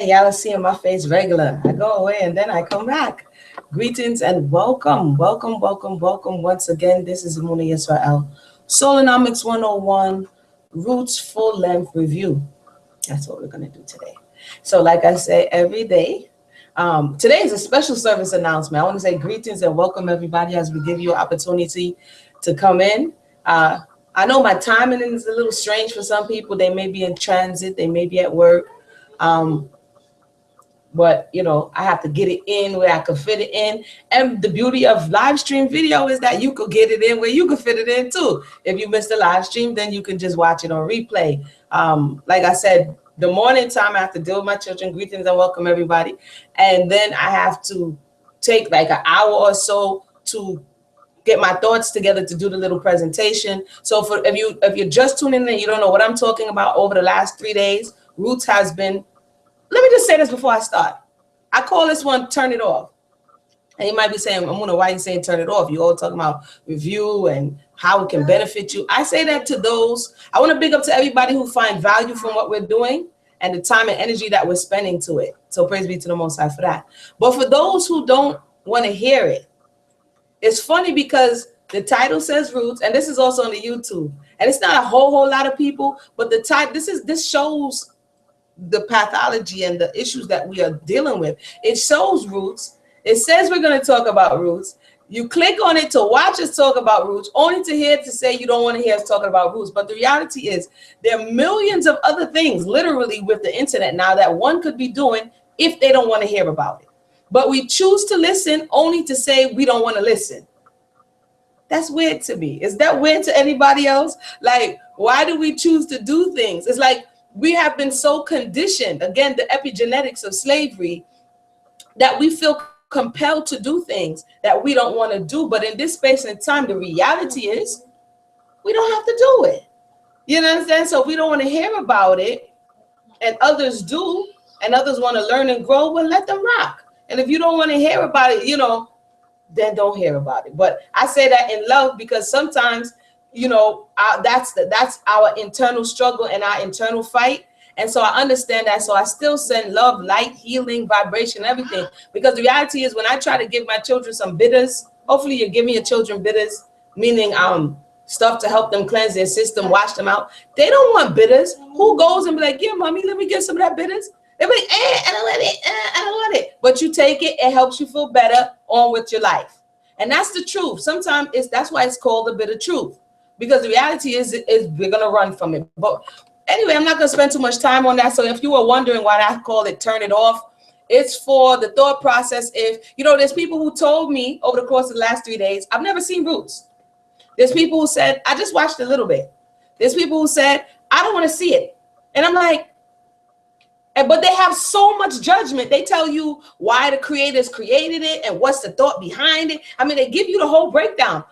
y'all seeing my face regular. I go away and then I come back. Greetings and welcome, welcome, welcome, welcome. Once again, this is Emunah Y'srael. SOULONOMiCS 101, Roots Full Length Review. That's what we're going to do today. So like I say every day, today is a special service announcement. I want to say greetings and welcome everybody as we give you an opportunity to come in. I know my timing is a little strange for some people. They may be in transit, they may be at work. But you know, I have to get it in where I can fit it in. And the beauty of live stream video is that you could get it in where you can fit it in too. If you missed the live stream, then you can just watch it on replay. Like I said, the morning time I have to deal with my children. Greetings and welcome everybody. And then I have to take like an hour or so to get my thoughts together to do the little presentation. So for if you're just tuning in and you don't know what I'm talking about, over the last 3 days, Roots has been, let me just say this before I start. I call this one Turn It Off. And you might be saying, Emunah, why are you saying turn it off? You all talking about review and how it can benefit you. I say that to those, I want to big up to everybody who find value from what we're doing and the time and energy that we're spending to it. So praise be to the Most High for that. But for those who don't want to hear it, it's funny because the title says Roots, and this is also on the YouTube. And it's not a whole lot of people, but the title, this shows the pathology and the issues that we are dealing with. It shows Roots. It says we're going to talk about Roots. You click on it to watch us talk about Roots, only to hear to say you don't want to hear us talking about Roots. But the reality is there are millions of other things literally with the internet now that one could be doing if they don't want to hear about it. But we choose to listen only to say we don't want to listen. That's weird to me. Is that weird to anybody else? Like, why do we choose to do things? It's like we have been so conditioned, again, the epigenetics of slavery, that we feel compelled to do things that we don't want to do. But in this space and time, the reality is we don't have to do it. You know what I'm saying? So if we don't want to hear about it and others do, and others want to learn and grow, well, let them rock. And if you don't want to hear about it, you know, then don't hear about it. But I say that in love because sometimes, you know, that's our internal struggle and our internal fight. And so I understand that. So I still send love, light, healing, vibration, everything. Because the reality is when I try to give my children some bitters, hopefully you give me your children bitters, meaning stuff to help them cleanse their system, wash them out. They don't want bitters. Who goes and be like, yeah, mommy, let me get some of that bitters? They're like, I don't want it, I don't want it. But you take it, it helps you feel better on with your life. And that's the truth. Sometimes that's why it's called the bitter truth. Because the reality is we're going to run from it. But anyway, I'm not going to spend too much time on that. So if you were wondering why I call it Turn It Off, it's for the thought process. If, you know, there's people who told me over the course of the last 3 days, I've never seen Roots. There's people who said, I just watched a little bit. There's people who said, I don't want to see it. And I'm like, but they have so much judgment. They tell you why the creators created it and what's the thought behind it. I mean, they give you the whole breakdown.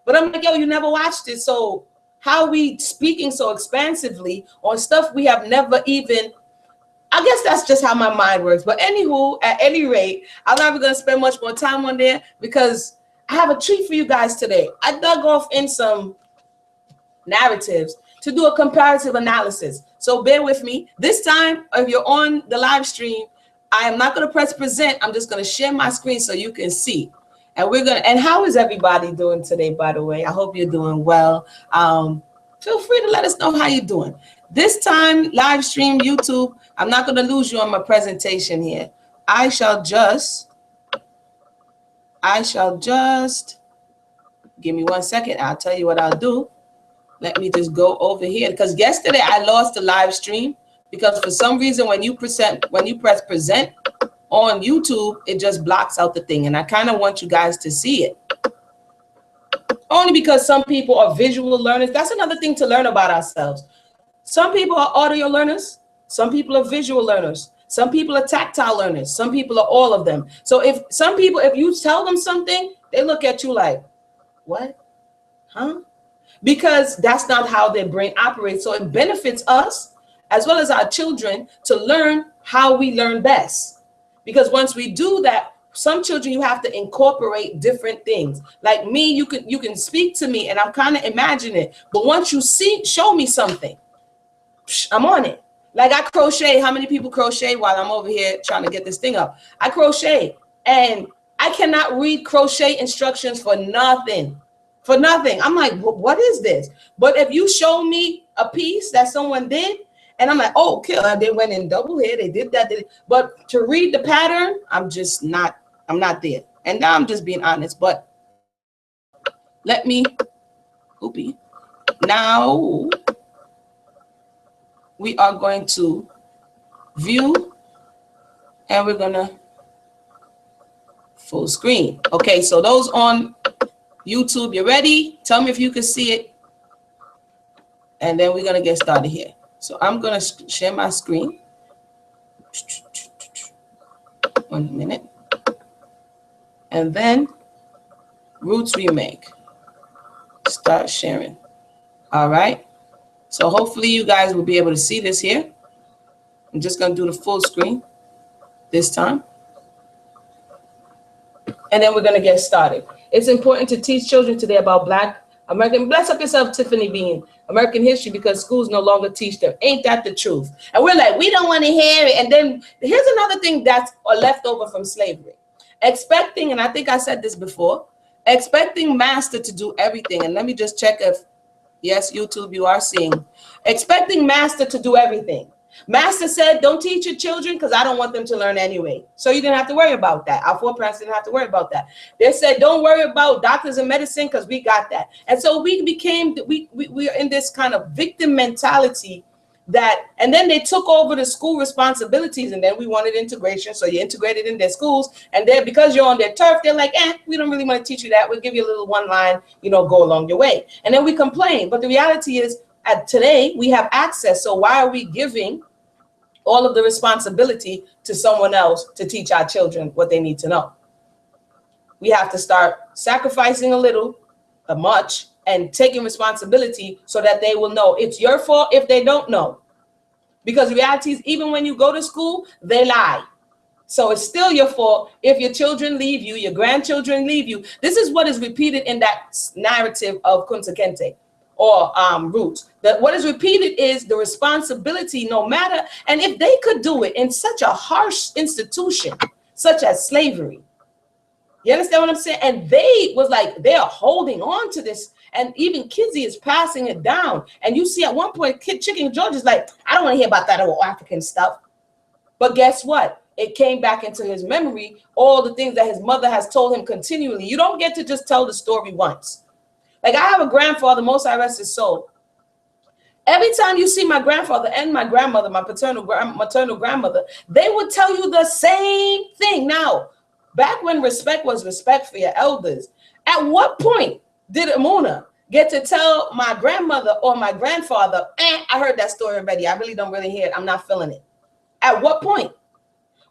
But I'm like, yo, you never watched it. So how are we speaking so expansively on stuff we have never even, I guess that's just how my mind works. But anywho, at any rate, I'm not even going to spend much more time on there because I have a treat for you guys today. I dug off in some narratives to do a comparative analysis. So bear with me. This time, if you're on the live stream, I am not going to press present. I'm just going to share my screen so you can see. And we're going to, and how is everybody doing today, by the way? I hope you're doing well. Feel free to let us know how you're doing. This time, live stream, YouTube, I'm not going to lose you on my presentation here. I shall just, give me 1 second. I'll tell you what I'll do. Let me just go over here because yesterday I lost the live stream because for some reason when you press present on YouTube, it just blocks out the thing. And I kind of want you guys to see it. Only because some people are visual learners. That's another thing to learn about ourselves. Some people are audio learners. Some people are visual learners. Some people are tactile learners. Some people are all of them. So if you tell them something, they look at you like, what? Huh? Because that's not how their brain operates. So it benefits us as well as our children to learn how we learn best. Because once we do that, some children, you have to incorporate different things. Like me, you can speak to me and I'm kind of imagining it. But once you show me something, I'm on it. Like I crochet. How many people crochet while I'm over here trying to get this thing up? I crochet, and I cannot read crochet instructions for nothing. For nothing. I'm like, what is this? But if you show me a piece that someone did, and I'm like, oh, okay, they went in double here, they did that, but to read the pattern, I'm not there. And now I'm just being honest, but let me, now we are going to view, and we're gonna full screen. Okay, so those on YouTube, you ready? Tell me if you can see it. And then we're gonna get started here. So I'm gonna share my screen. 1 minute. And then Roots Remake. Start sharing. All right. So hopefully you guys will be able to see this here. I'm just gonna do the full screen this time. And then we're gonna get started. It's important to teach children today about Black American, bless up yourself, Tiffany Bean, American history, because schools no longer teach them. Ain't that the truth? And we're like, we don't want to hear it. And then here's another thing that's left over from slavery. Expecting, and I think I said this before, expecting master to do everything. And let me just check if, yes, YouTube, you are seeing. Expecting master to do everything. Master said, don't teach your children because I don't want them to learn anyway. So you didn't have to worry about that. Our foreparents didn't have to worry about that. They said, don't worry about doctors and medicine because we got that. And so we became, we are in this kind of victim mentality that, and then they took over the school responsibilities, and then we wanted integration. So you integrated in their schools, and then because you're on their turf, they're like, we don't really want to teach you that. We'll give you a little one line, go along your way. And then we complain. But the reality is, today we have access. So why are we giving all of the responsibility to someone else to teach our children what they need to know? We have to start sacrificing a little, much, and taking responsibility so that they will know it's your fault if they don't know. Because the reality is, even when you go to school, they lie. So it's still your fault if your children leave you, your grandchildren leave you. This is what is repeated in that narrative of Kunta Kinte or Roots. That what is repeated is the responsibility, no matter, and if they could do it in such a harsh institution, such as slavery, you understand what I'm saying? And they was like, they are holding on to this, and even Kizzy is passing it down. And you see at one point, Chicken George is like, I don't want to hear about that old African stuff. But guess what? It came back into his memory, all the things that his mother has told him continually. You don't get to just tell the story once. Like I have a grandfather, most I rest his soul. Every time you see my grandfather and my grandmother, my maternal grandmother, they would tell you the same thing. Now, back when respect was respect for your elders, at what point did Emunah get to tell my grandmother or my grandfather, I heard that story already. I really don't hear it. I'm not feeling it. At what point?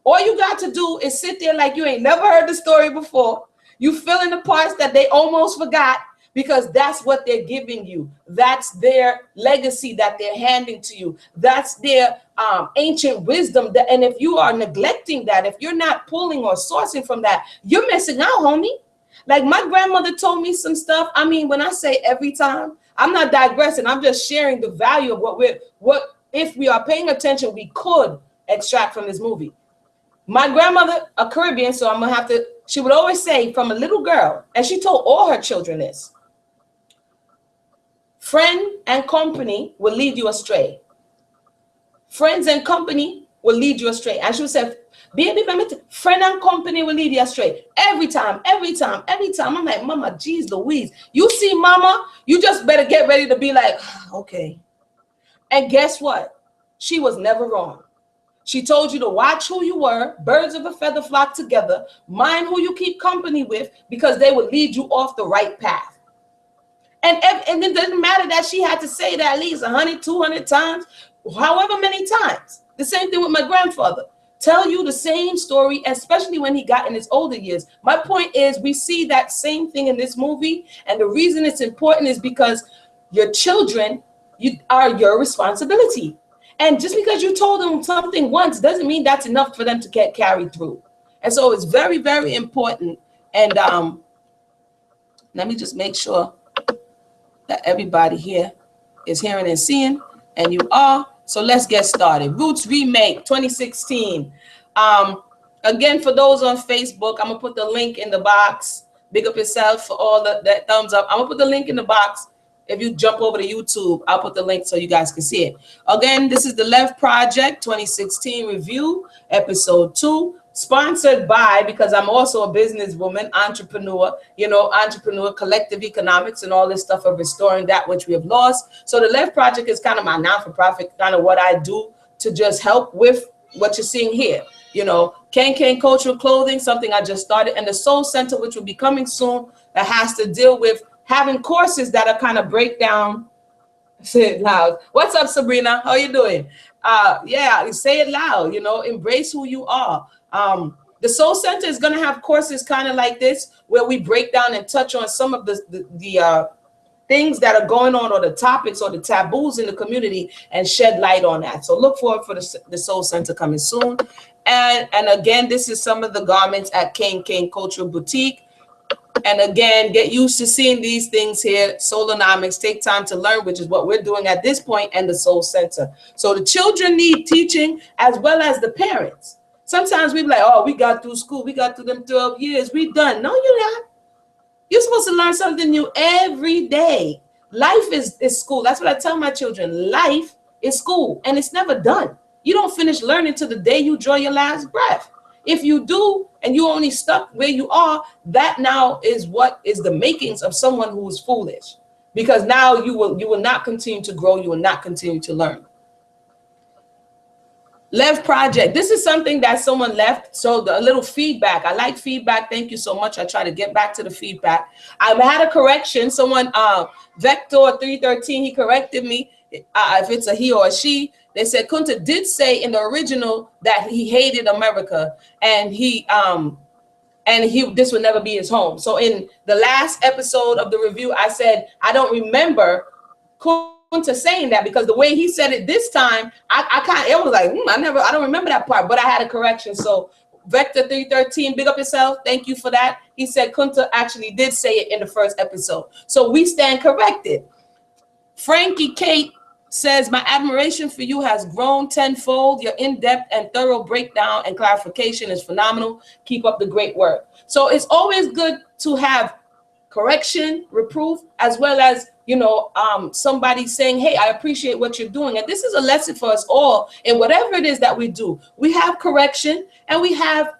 All you got to do is sit there like you ain't never heard the story before. You fill in the parts that they almost forgot, because that's what they're giving you. That's their legacy that they're handing to you. That's their ancient wisdom. And if you are neglecting that, if you're not pulling or sourcing from that, you're missing out, homie. Like my grandmother told me some stuff. I mean, when I say every time, I'm not digressing. I'm just sharing the value of what if we are paying attention, we could extract from this movie. My grandmother, a Caribbean, so I'm gonna have to, she would always say from a little girl, and she told all her children this: friend and company will lead you astray. Friends and company will lead you astray. And she would say, baby, friend and company will lead you astray. Every time. I'm like, Mama, geez Louise. You see, Mama, you just better get ready to be like, okay. And guess what? She was never wrong. She told you to watch who you were. Birds of a feather flock together. Mind who you keep company with, because they will lead you off the right path. And it doesn't matter that she had to say that at least 100, 200 times, however many times. The same thing with my grandfather. Tell you the same story, especially when he got in his older years. My point is, we see that same thing in this movie. And the reason it's important is because your children are your responsibility. And just because you told them something once doesn't mean that's enough for them to get carried through. And so it's very, very important. And let me just make sure that everybody here is hearing and seeing, and you are. So let's get started. Roots Remake 2016. Again, for those on Facebook, I'm gonna put the link in the box. Big up yourself for all that thumbs up. I'm gonna put the link in the box. If you jump over to YouTube, I'll put the link so you guys can see it. Again, this is the LEV Project 2016 review, episode 2, sponsored by, because I'm also a businesswoman, entrepreneur, entrepreneur, collective economics, and all this stuff of restoring that which we have lost. So the LEV Project is kind of my non-for-profit, kind of what I do to just help with what you're seeing here. Can cultural clothing, something I just started, and the Soul Center, which will be coming soon, that has to deal with having courses that are kind of break down. Say it loud. What's up, Sabrina? How you doing? Yeah, say it loud, embrace who you are. The Soul Center is going to have courses kind of like this, where we break down and touch on some of the things that are going on, or the topics or the taboos in the community, and shed light on that. So look forward for the Soul Center coming soon. And again, this is some of the garments at Kane Cultural Boutique. And again, get used to seeing these things here. SOULONOMiCS, take time to learn, which is what we're doing at this point, and the Soul Center. So the children need teaching as well as the parents. Sometimes we be like, oh, we got through school. We got through them 12 years. We done. No, you're not. You're supposed to learn something new every day. Life is school. That's what I tell my children. Life is school, and it's never done. You don't finish learning till the day you draw your last breath. If you do, and you only stuck where you are, that now is what is the makings of someone who is foolish, because now you will not continue to grow. You will not continue to learn. LEV Project. This is something that someone left. So a little feedback. I like feedback. Thank you so much. I try to get back to the feedback. I had a correction. Someone, Vector 313, he corrected me. If it's a he or a she, they said Kunta did say in the original that he hated America, and this would never be his home. So in the last episode of the review, I said I don't remember Kunta saying that, because the way he said it this time, it was like I don't remember that part, but I had a correction. So Vector 313, big up yourself. Thank you for that. He said Kunta actually did say it in the first episode, so we stand corrected. Frankie Kate says, my admiration for you has grown tenfold. Your in-depth and thorough breakdown and clarification is phenomenal. Keep up the great work. So it's always good to have correction, reproof, as well as, somebody saying, hey, I appreciate what you're doing. And this is a lesson for us all in whatever it is that we do. We have correction and we have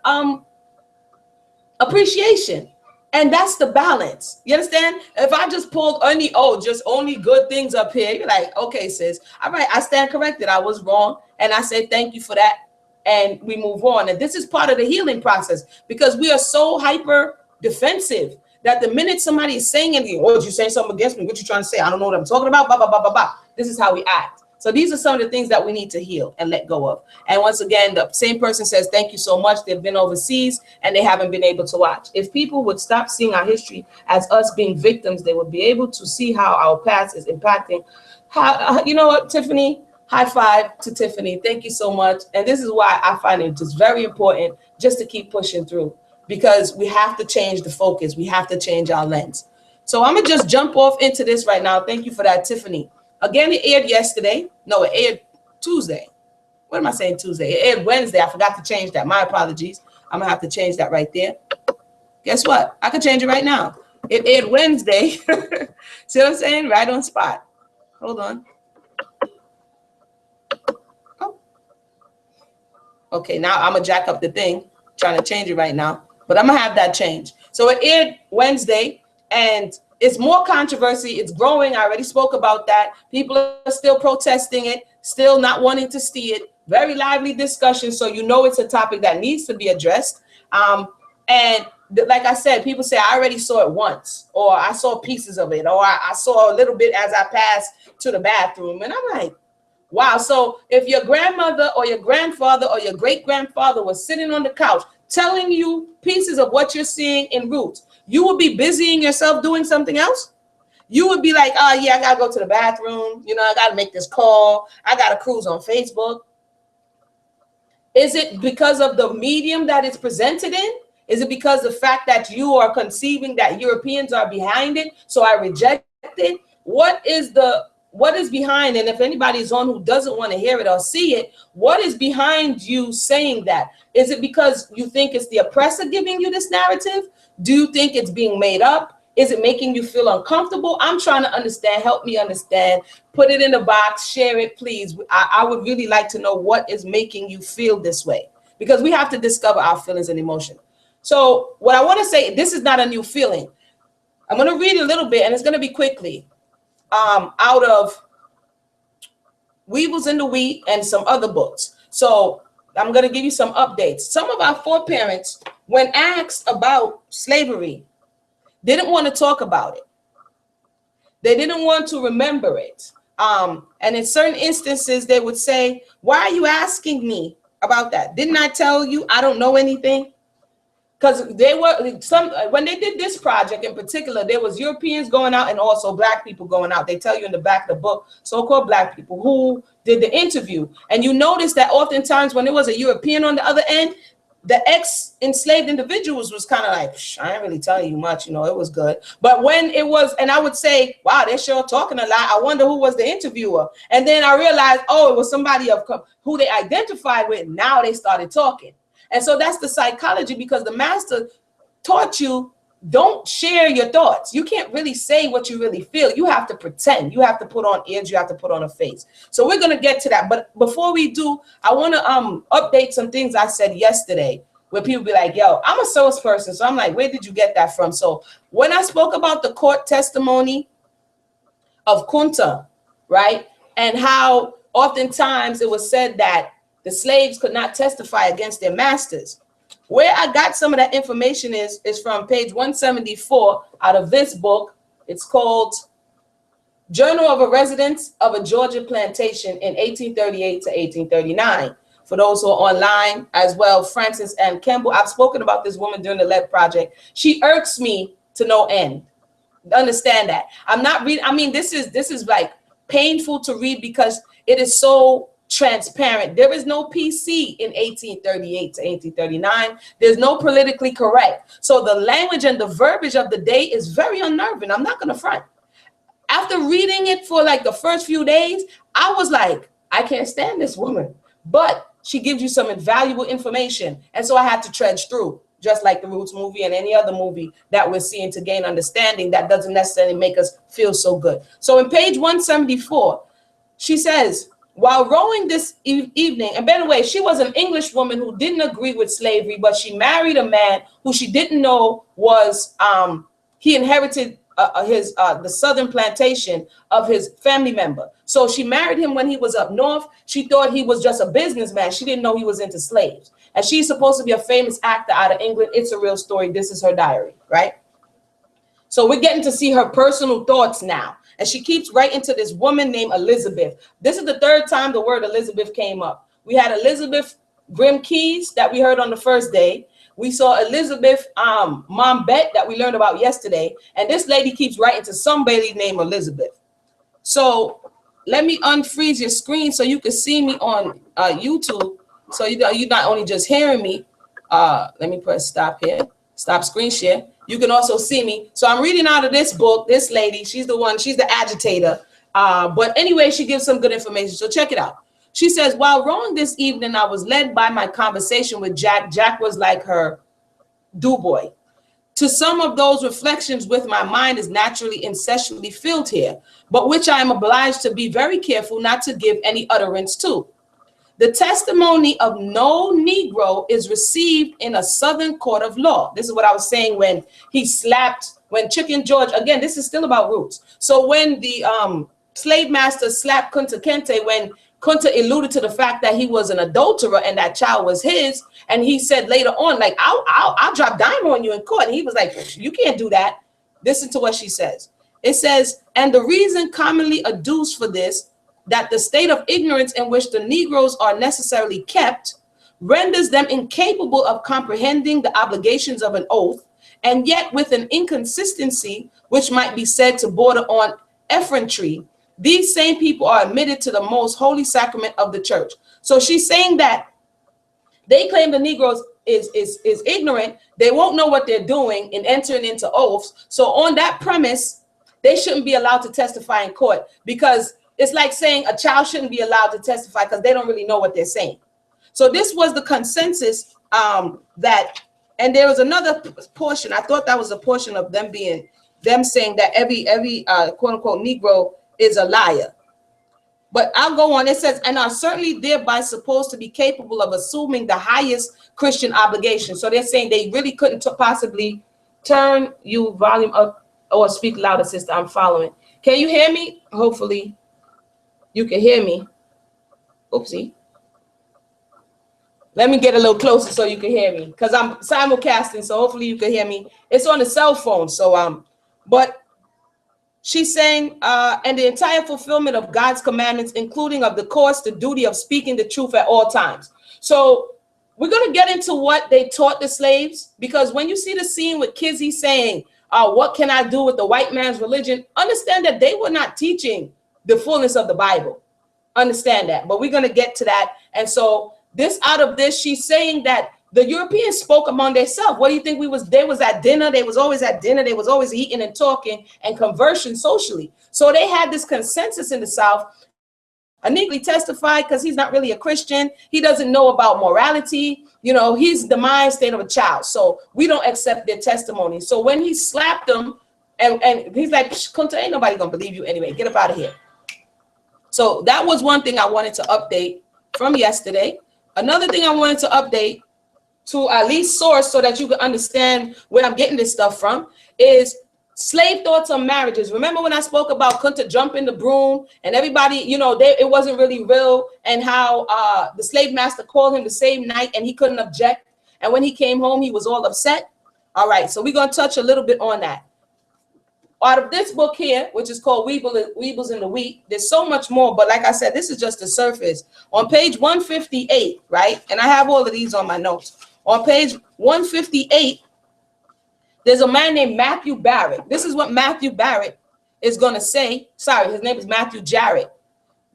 appreciation. And that's the balance. You understand? If I just pulled only good things up here, you're like, okay, sis, all right, I stand corrected. I was wrong. And I say thank you for that. And we move on. And this is part of the healing process, because we are so hyper defensive that the minute somebody is saying anything, oh, you saying something against me? What you trying to say? I don't know what I'm talking about. Blah, blah, blah, blah, blah. This is how we act. So these are some of the things that we need to heal and let go of. And once again, the same person says, thank you so much. They've been overseas and they haven't been able to watch. If people would stop seeing our history as us being victims, they would be able to see how our past is impacting. You know what, Tiffany? High five to Tiffany. Thank you so much. And this is why I find it just very important just to keep pushing through, because we have to change the focus. We have to change our lens. So I'm going to just jump off into this right now. Thank you for that, Tiffany. Again, it aired yesterday. No, it aired Tuesday. What am I saying, Tuesday? It aired Wednesday. I forgot to change that. My apologies. I'm going to have to change that right there. Guess what? I can change it right now. It aired Wednesday. See what I'm saying? Right on spot. Hold on. Oh. Okay, now I'm going to jack up the thing. Trying to change it right now. But I'm going to have that change. So it aired Wednesday, and it's more controversy. It's growing. I already spoke about that. People are still protesting it, still not wanting to see it. Very lively discussion. So it's a topic that needs to be addressed. And like I said, people say, I already saw it once, or I saw pieces of it, or I saw a little bit as I passed to the bathroom. And I'm like, wow. So if your grandmother or your grandfather or your great-grandfather was sitting on the couch telling you pieces of what you're seeing in Roots, you would be busying yourself doing something else. You would be like, oh, yeah, I got to go to the bathroom. I got to make this call. I got to cruise on Facebook. Is it because of the medium that it's presented in? Is it because of the fact that you are conceiving that Europeans are behind it, so I reject it? What is the what is behind, and if anybody's on who doesn't want to hear it or see it, what is behind you saying that? Is it because you think it's the oppressor giving you this narrative? Do you think it's being made up? Is it making you feel uncomfortable? I'm trying to understand. Help me understand. Put it in the box. Share it, please. I would really like to know what is making you feel this way, because we have to discover our feelings and emotion. So what I want to say, this is not a new feeling. I'm going to read a little bit, and it's going to be quickly, out of Weevils in the Wheat and some other books. So I'm going to give you some updates. Some of our foreparents, when asked about slavery, didn't want to talk about it. They didn't want to remember it. And in certain instances, they would say, why are you asking me about that? Didn't I tell you I don't know anything? Because they were when they did this project in particular, there was Europeans going out and also Black people going out. They tell you in the back of the book, so-called Black people who did the interview. And you notice that oftentimes when there was a European on the other end, the ex-enslaved individuals was kind of like, I ain't really telling you much, you know, it was good. But when it was, and I would say, wow, they're sure talking a lot. I wonder who was the interviewer. And then I realized, oh, it was somebody of who they identified with. Now they started talking. And so that's the psychology, because the master taught you, don't share your thoughts. You can't really say what you really feel. You have to pretend. You have to put on ears. You have to put on a face. So we're going to get to that. But before we do, I want to update some things I said yesterday, where people be like, yo, I'm a source person. So I'm like, where did you get that from? So when I spoke about the court testimony of Kunta, right, and how oftentimes it was said that the slaves could not testify against their masters. Where I got some of that information is from page 174 out of this book. It's called Journal of a Resident of a Georgia Plantation in 1838 to 1839. For those who are online as well, Frances and Kemble. I've spoken about this woman during the LEV project. She irks me to no end. Understand that. I'm not reading. I mean, this is like painful to read because it is so transparent. There is no PC in 1838 to 1839. There's no politically correct. So the language and the verbiage of the day is very unnerving. I'm not going to front. After reading it for like the first few days, I was like, I can't stand this woman. But she gives you some invaluable information. And so I had to trudge through, just like the Roots movie and any other movie that we're seeing to gain understanding that doesn't necessarily make us feel so good. So in page 174, she says, while rowing this evening, and by the way, she was an English woman who didn't agree with slavery, but she married a man who she didn't know was, he inherited the southern plantation of his family member. So she married him when he was up north. She thought he was just a businessman. She didn't know he was into slaves. And she's supposed to be a famous actor out of England. It's a real story. This is her diary, right? So we're getting to see her personal thoughts now. And she keeps writing to this woman named Elizabeth. This is the third time the word Elizabeth came up. We had Elizabeth Grim Keys that we heard on the first day. We saw Elizabeth Mom Bet that we learned about yesterday. And this lady keeps writing to somebody named Elizabeth. So let me unfreeze your screen so you can see me on YouTube. So you're not only just hearing me. Let me press stop here. Stop screen share. You can also see me. So I'm reading out of this book. This lady, she's the agitator. But anyway, she gives some good information. So check it out. She says, while rowing this evening, I was led by my conversation with Jack. Jack was like her do-boy. To some of those reflections with my mind is naturally incessantly filled here, but which I am obliged to be very careful not to give any utterance to. The testimony of no Negro is received in a Southern court of law. This is what I was saying when he slapped, when Chicken George, again, this is still about roots. So when the slave master slapped Kunta Kinte, when Kunta alluded to the fact that he was an adulterer and that child was his, and he said later on, like, I'll drop dime on you in court. And he was like, you can't do that. Listen to what she says. It says, and the reason commonly adduced for this, that the state of ignorance in which the Negroes are necessarily kept renders them incapable of comprehending the obligations of an oath, and yet with an inconsistency which might be said to border on effrontery, these same people are admitted to the most holy sacrament of the church. So she's saying that they claim the Negroes is ignorant. They won't know what they're doing in entering into oaths. So on that premise, they shouldn't be allowed to testify in court, because it's like saying a child shouldn't be allowed to testify because they don't really know what they're saying. So this was the consensus that, and there was another portion. I thought that was a portion of them saying that every quote unquote Negro is a liar. But I'll go on. It says, and are certainly thereby supposed to be capable of assuming the highest Christian obligation. So they're saying they really couldn't possibly turn you volume up or speak louder, sister. I'm following. Can you hear me? Hopefully you can hear me. Oopsie. Let me get a little closer so you can hear me, because I'm simulcasting, so hopefully you can hear me. It's on the cell phone, so but she's saying, and the entire fulfillment of God's commandments, including of the course, the duty of speaking the truth at all times. So we're going to get into what they taught the slaves, because when you see the scene with Kizzy saying, what can I do with the white man's religion? Understand that they were not teaching the fullness of the Bible. Understand that, but we're going to get to that. And so out of this, she's saying that the Europeans spoke among themselves. What do you think they was at dinner? They was always at dinner. They was always eating and talking and conversing socially. So they had this consensus in the South. A Negro testified because he's not really a Christian. He doesn't know about morality. You know, he's the mind state of a child. So we don't accept their testimony. So when he slapped them and he's like, Kunta, ain't nobody gonna believe you anyway. Get up out of here. So that was one thing I wanted to update from yesterday. Another thing I wanted to update to at least source so that you can understand where I'm getting this stuff from is slave thoughts on marriages. Remember when I spoke about Kunta jumping the broom and everybody, you know, it wasn't really real, and how the slave master called him the same night and he couldn't object. And when he came home, he was all upset. All right, so we're going to touch a little bit on that. Out of this book here, which is called Weevils in the Wheat, there's so much more, but like I said, this is just the surface. On page 158, right, and I have all of these on my notes. On page 158, there's a man named Matthew Barrett. This is what Matthew Barrett is going to say. Sorry, his name is Matthew Jarrett.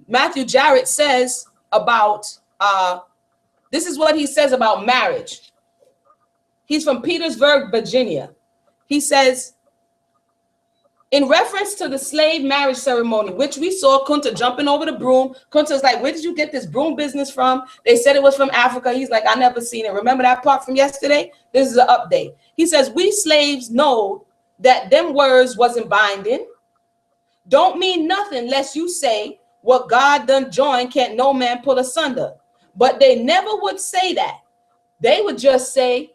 Matthew Jarrett says about, this is what he says about marriage. He's from Petersburg, Virginia. He says, in reference to the slave marriage ceremony, which we saw Kunta jumping over the broom. Kunta's like, where did you get this broom business from? They said it was from Africa. He's like, I never seen it. Remember that part from yesterday? This is an update. He says, we slaves know that them words wasn't binding. Don't mean nothing lest you say, what God done join can't no man pull asunder. But they never would say that. They would just say,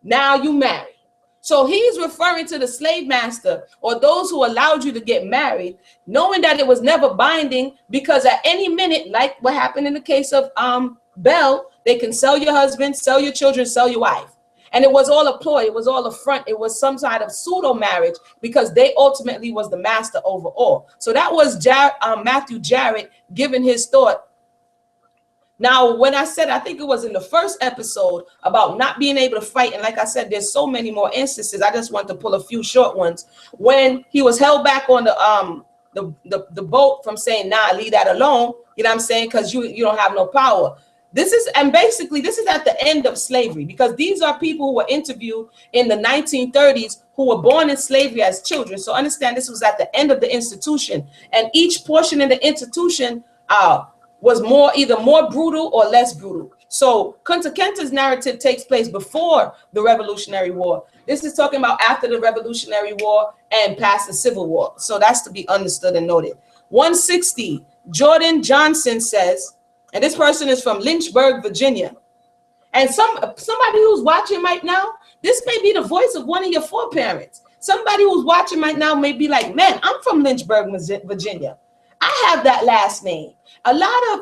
now you married. So he's referring to the slave master or those who allowed you to get married, knowing that it was never binding, because at any minute, like what happened in the case of Bell, they can sell your husband, sell your children, sell your wife. And it was all a ploy. It was all a front. It was some sort of pseudo marriage, because they ultimately was the master over all. So that was Matthew Jarrett giving his thought. Now, when I said, I think it was in the first episode about not being able to fight, and like I said, there's so many more instances. I just want to pull a few short ones. When he was held back on the boat from saying, nah, leave that alone, you know what I'm saying? Because you don't have no power. This is at the end of slavery, because these are people who were interviewed in the 1930s who were born in slavery as children. So understand, this was at the end of the institution, and each portion in the institution was either more brutal or less brutal. So Kunta Kinte's narrative takes place before the Revolutionary War. This is talking about after the Revolutionary War and past the Civil War. So that's to be understood and noted. 160, Jordan Johnson says, and this person is from Lynchburg, Virginia. And somebody who's watching right now, this may be the voice of one of your foreparents. Somebody who's watching right now may be like, man, I'm from Lynchburg, Virginia. I have that last name.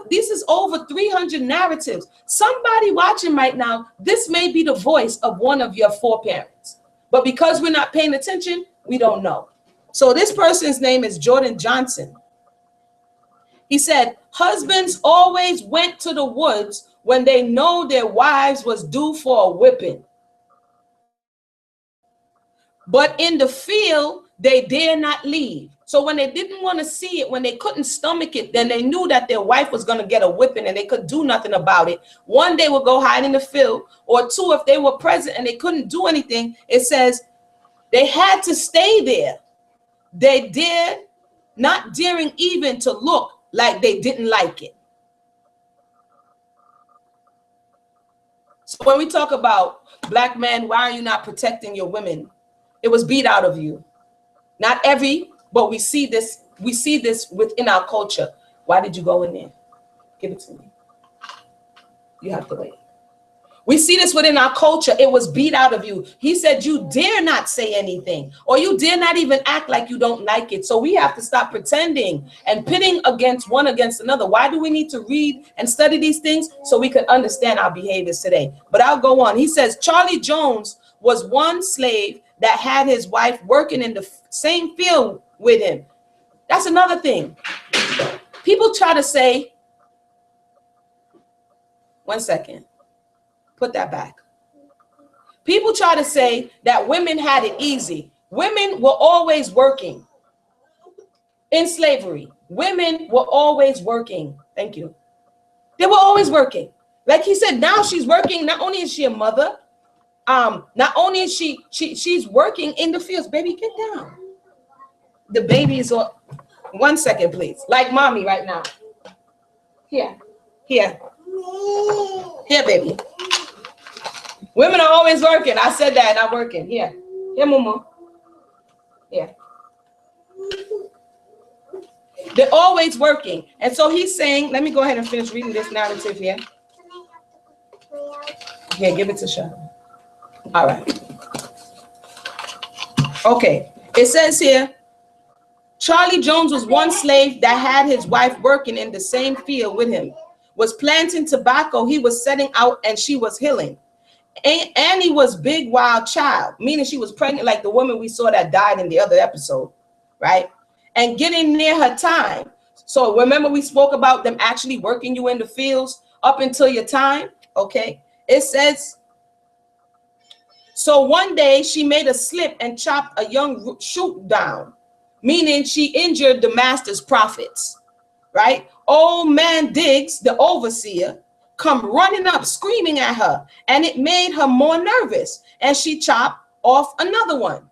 This is over 300 narratives. Somebody watching right now, this may be the voice of one of your foreparents. But because we're not paying attention, we don't know. So this person's name is Jordan Johnson. He said, husbands always went to the woods when they know their wives was due for a whipping. But in the field, they dare not leave. So when they didn't want to see it, when they couldn't stomach it, then they knew that their wife was going to get a whipping and they could do nothing about it. One, they would go hide in the field, or two, if they were present and they couldn't do anything, it says they had to stay there. They dared not daring even to look like they didn't like it. So when we talk about black men, why are you not protecting your women? It was beat out of you. Not every, but we see this within our culture. Why did you go in there? Give it to me. You have to wait. We see this within our culture. It was beat out of you. He said, you dare not say anything, or you dare not even act like you don't like it. So we have to stop pretending and pitting one against another. Why do we need to read and study these things? So we can understand our behaviors today. But I'll go on. He says, Charlie Jones was one slave that had his wife working in the same field with him. That's another thing. People try to say, one second. Put that back. People try to say that women had it easy. Women were always working in slavery. Women were always working. Thank you. They were always working. Like he said, now she's working. Not only is she a mother, not only is she's working in the fields. Baby, get down. The baby is on. 1 second, please. Like mommy right now. Here. Here, baby. Women are always working. I said that, not working. Here, mama. Here. They're always working. And so he's saying, let me go ahead and finish reading this narrative here. Here, give it to Sean. All right. Okay. It says here, Charlie Jones was one slave that had his wife working in the same field with him, was planting tobacco. He was setting out and she was healing. Annie was big wild child, meaning she was pregnant like the woman we saw that died in the other episode, right? And getting near her time. So remember we spoke about them actually working you in the fields up until your time, okay? It says, so one day she made a slip and chopped a young shoot down, meaning she injured the master's profits, right? Old man Diggs, the overseer, come running up screaming at her, and it made her more nervous, and she chopped off another one.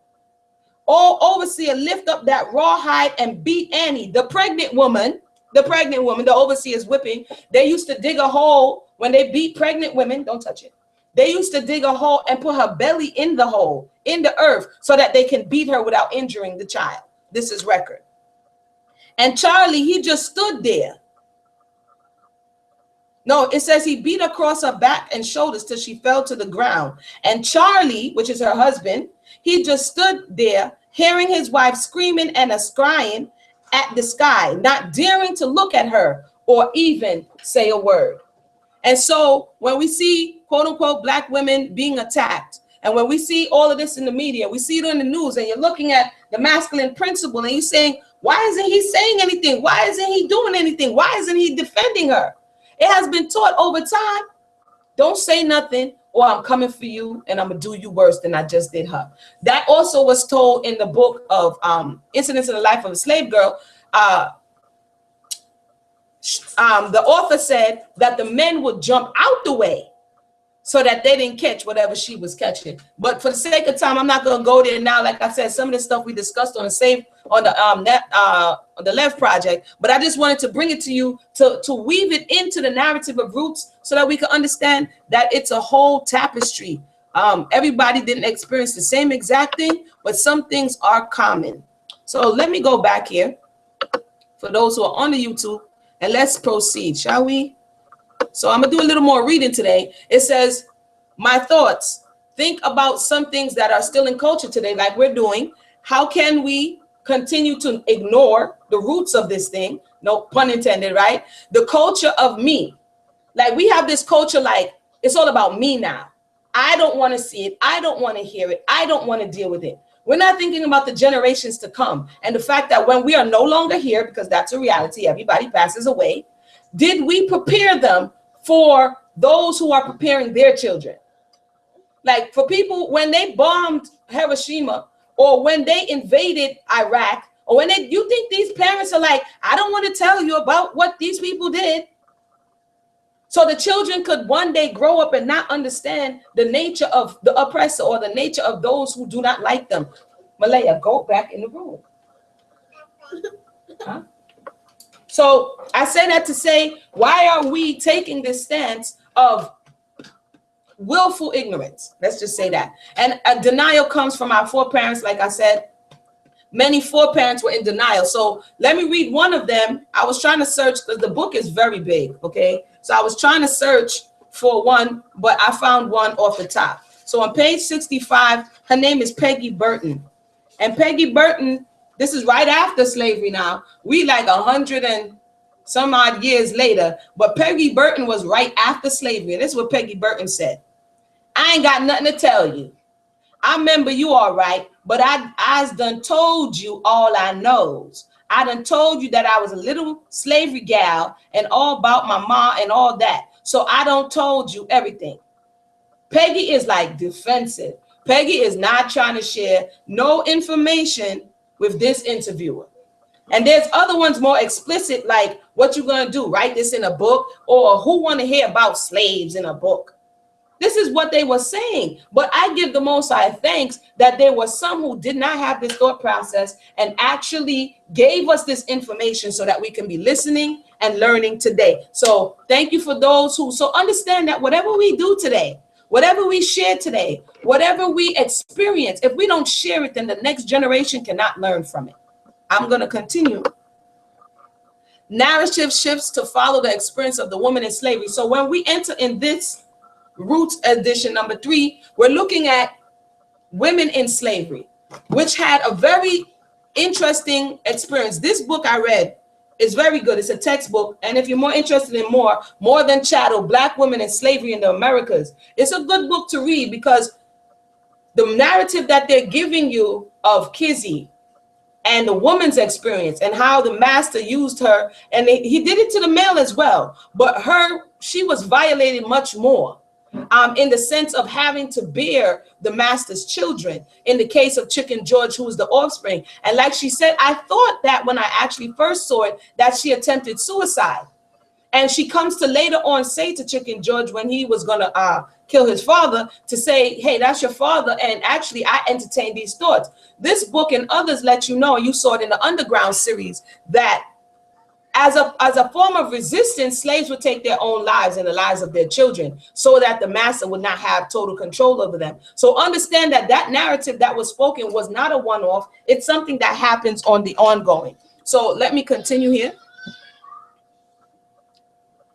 Old overseer lift up that rawhide and beat Annie, the pregnant woman, the overseer's whipping. They used to dig a hole when they beat pregnant women. Don't touch it. They used to dig a hole and put her belly in the hole, in the earth, so that they can beat her without injuring the child. This is record. And Charlie, he just stood there. No, it says he beat across her back and shoulders till she fell to the ground. And Charlie, which is her husband, he just stood there, hearing his wife screaming and scrying at the sky, not daring to look at her or even say a word. And so when we see, quote unquote, black women being attacked, and when we see all of this in the media, we see it in the news, and you're looking at the masculine principle and you're saying, why isn't he saying anything? Why isn't he doing anything? Why isn't he defending her? It has been taught over time. Don't say nothing, or I'm coming for you and I'm gonna do you worse than I just did her. That also was told in the book of Incidents in the Life of a Slave Girl. The author said that the men would jump out the way so that they didn't catch whatever she was catching. But for the sake of time, I'm not going to go there now. Like I said, some of the stuff we discussed on the LEV project, but I just wanted to bring it to you to weave it into the narrative of roots so that we can understand that it's a whole tapestry. Everybody didn't experience the same exact thing, but some things are common. So let me go back here for those who are on the YouTube, and let's proceed, shall we? So I'm gonna do a little more reading today. It says, my thoughts, think about some things that are still in culture today, like we're doing. How can we continue to ignore the roots of this thing? No pun intended, right? The culture of me. Like we have this culture, like it's all about me now. I don't want to see it. I don't want to hear it. I don't want to deal with it. We're not thinking about the generations to come. And the fact that when we are no longer here, because that's a reality, everybody passes away. Did we prepare them for those who are preparing their children? Like for people, when they bombed Hiroshima or when they invaded Iraq, or when you think these parents are like, I don't want to tell you about what these people did. So the children could one day grow up and not understand the nature of the oppressor or the nature of those who do not like them. Malaya, go back in the room. Huh? So I say that to say, why are we taking this stance of willful ignorance? Let's just say that. And a denial comes from our foreparents. Like I said, many foreparents were in denial. So let me read one of them. I was trying to search because the book is very big. Okay. So I was trying to search for one, but I found one off the top. So on page 65, her name is Peggy Burton. And Peggy Burton, this is right after slavery now. We like 100 and some odd years later, but Peggy Burton was right after slavery. And this is what Peggy Burton said. I ain't got nothing to tell you. I remember you all right, but I done told you all I knows. I done told you that I was a little slavery gal and all about my ma and all that. So I done told you everything. Peggy is like defensive. Peggy is not trying to share no information with this interviewer. And there's other ones more explicit, like what you gonna do, write this in a book, or who want to hear about slaves in a book. This is what they were saying. But I give the Most High thanks that there were some who did not have this thought process and actually gave us this information so that we can be listening and learning today. So thank you for those who understand that whatever we do today, whatever we share today, whatever we experience, if we don't share it, then the next generation cannot learn from it. I'm going to continue. Narrative shifts to follow the experience of the woman in slavery. So when we enter in this Roots edition number 3, we're looking at women in slavery, which had a very interesting experience. This book I read is very good. It's a textbook. And if you're more interested in more than Chattel, Black Women in Slavery in the Americas, it's a good book to read because the narrative that they're giving you of Kizzy and the woman's experience and how the master used her, and he did it to the male as well, but she was violated much more. In the sense of having to bear the master's children, in the case of Chicken George, who was the offspring. And like she said, I thought that when I actually first saw it, that she attempted suicide. And she comes to later on say to Chicken George, when he was going to kill his father, to say, hey, that's your father. And actually, I entertained these thoughts. This book and others let you know, you saw it in the Underground series, that as a form of resistance, slaves would take their own lives and the lives of their children so that the master would not have total control over them. So understand that that narrative that was spoken was not a one-off. It's something that happens on the ongoing. So let me continue here.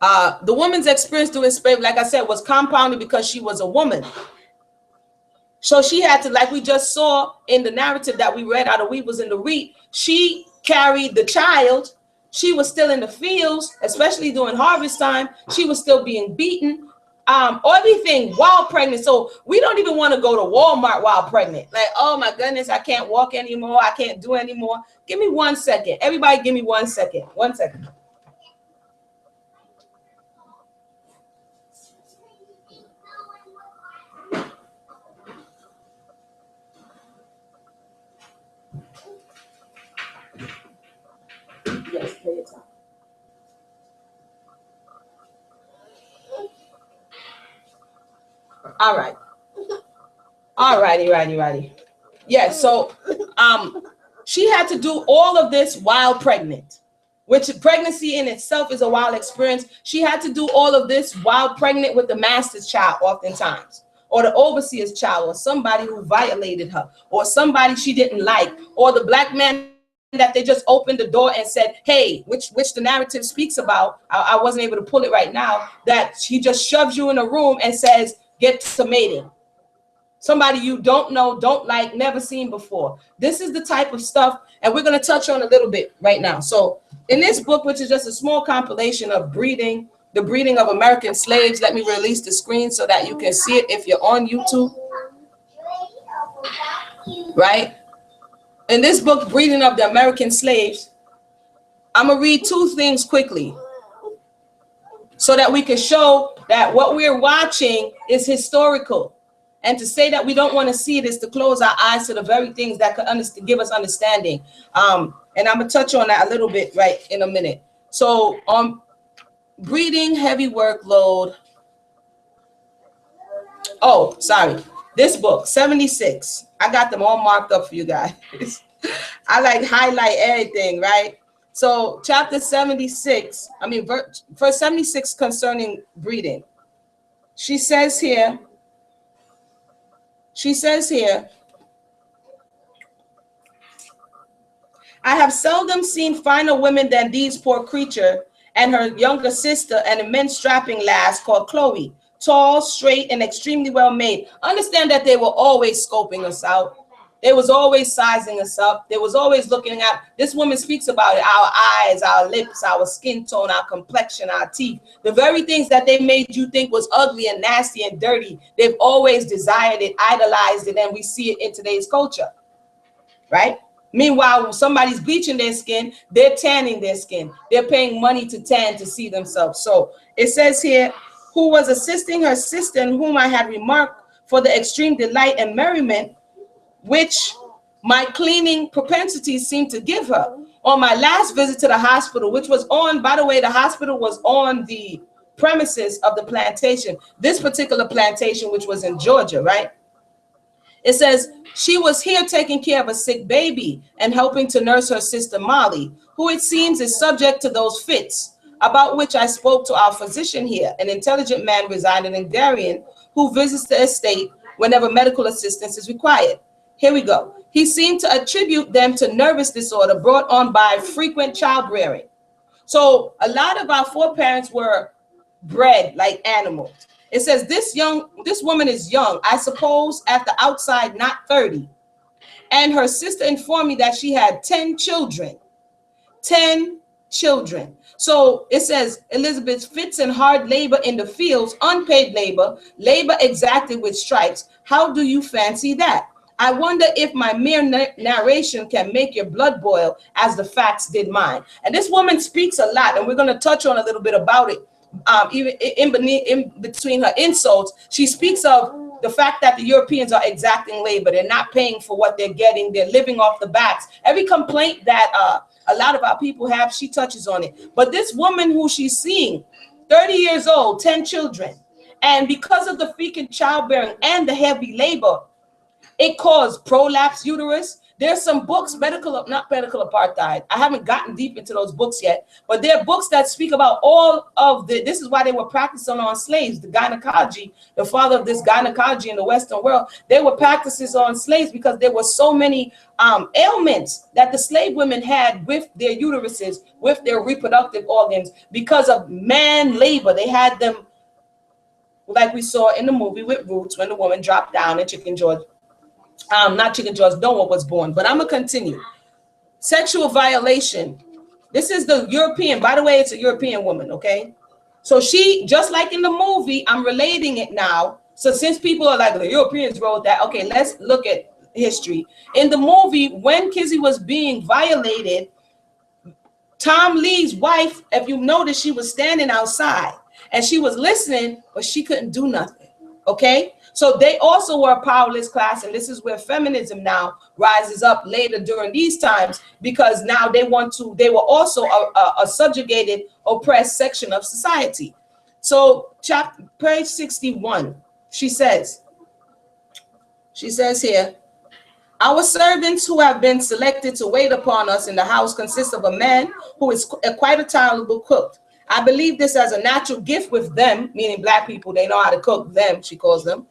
The woman's experience during slavery, like I said, was compounded because she was a woman. So she had to, like we just saw in the narrative that we read out of Weevils in the Reed, she carried the child. She was still in the fields, especially during harvest time. She was still being beaten, everything while pregnant. So we don't even want to go to Walmart while pregnant. Like, oh my goodness, I can't walk anymore. I can't do anymore. Give me 1 second. Everybody give me 1 second. 1 second. Yes, take your time. All right. All righty. Yeah, so she had to do all of this while pregnant, which pregnancy in itself is a wild experience. She had to do all of this while pregnant with the master's child oftentimes, or the overseer's child, or somebody who violated her, or somebody she didn't like, or the black man that they just opened the door and said, hey, which the narrative speaks about. I wasn't able to pull it right now, that he just shoves you in a room and says, get to mating. Somebody you don't know, don't like, never seen before. This is the type of stuff, and we're going to touch on a little bit right now. So in this book, which is just a small compilation of the breeding of American slaves, let me release the screen so that you can see it if you're on YouTube. Right? In this book, Breeding of the American Slaves, I'm going to read 2 things quickly so that we can show that what we're watching is historical. And to say that we don't want to see it is to close our eyes to the very things that could give us understanding. And I'm going to touch on that a little bit right in a minute. So breeding, heavy workload. Oh, sorry. This book, 76. I got them all marked up for you guys. I like highlight everything, right? So chapter 76, verse 76 concerning breeding. She says here, I have seldom seen finer women than these poor creature and her younger sister, an immense strapping lass called Chloe, tall, straight, and extremely well made. Understand that they were always scoping us out. They was always sizing us up. They was always looking at, this woman speaks about it, our eyes, our lips, our skin tone, our complexion, our teeth. The very things that they made you think was ugly and nasty and dirty, they've always desired it, idolized it, and we see it in today's culture, right? Meanwhile, when somebody's bleaching their skin, they're tanning their skin. They're paying money to tan to see themselves. So it says here, who was assisting her sister, and whom I had remarked for the extreme delight and merriment which my cleaning propensities seemed to give her. On my last visit to the hospital, which was on, by the way, the hospital was on the premises of the plantation, this particular plantation, which was in Georgia, right? It says, she was here taking care of a sick baby and helping to nurse her sister Molly, who it seems is subject to those fits, about which I spoke to our physician here, an intelligent man residing in Darien, who visits the estate whenever medical assistance is required. Here we go. He seemed to attribute them to nervous disorder brought on by frequent childbearing. So a lot of our foreparents were bred like animals. It says this woman is young, I suppose at the outside, not 30. And her sister informed me that she had 10 children. 10 children. So it says Elizabeth fits in hard labor in the fields, unpaid labor, labor exacted with stripes. How do you fancy that? I wonder if my mere narration can make your blood boil as the facts did mine. And this woman speaks a lot, and we're going to touch on a little bit about it. Even in between her insults, she speaks of the fact that the Europeans are exacting labor. They're not paying for what they're getting. They're living off the backs. Every complaint that a lot of our people have, she touches on it. But this woman who she's seeing, 30 years old, 10 children, and because of the frequent childbearing and the heavy labor, it caused prolapse uterus. There's some books, not medical apartheid. I haven't gotten deep into those books yet, but there are books that speak about all of this is why they were practicing on slaves, the gynecology, the father of this gynecology in the Western world. They were practices on slaves because there were so many ailments that the slave women had with their uteruses, with their reproductive organs, because of man labor. They had them, like we saw in the movie with Roots, when the woman dropped down in Chicken George. Not Chicken George, Noah was born, but I'm gonna continue. Sexual violation. This is the European, by the way, it's a European woman, okay? So she, just like in the movie, I'm relating it now. So since people are like, the Europeans wrote that, okay, let's look at history. In the movie, when Kizzy was being violated, Tom Lee's wife, if you notice, she was standing outside and she was listening, but she couldn't do nothing, okay? So they also were a powerless class, and this is where feminism now rises up later during these times, because now they were also a subjugated, oppressed section of society. So page 61, she says here, our servants who have been selected to wait upon us in the house consist of a man who is quite a tolerable cook. I believe this as a natural gift with them, meaning black people, they know how to cook, them, she calls them,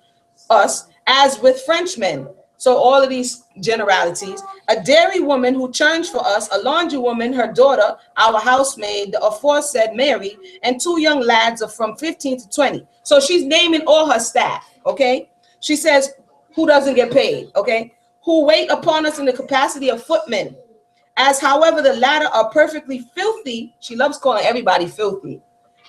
us, as with Frenchmen. So all of these generalities. A dairy woman who churns for us, a laundry woman, her daughter, our housemaid, the aforesaid Mary, and 2 young lads of from 15 to 20. So she's naming all her staff, okay? She says, who doesn't get paid, okay? Who wait upon us in the capacity of footmen. As however the latter are perfectly filthy, she loves calling everybody filthy,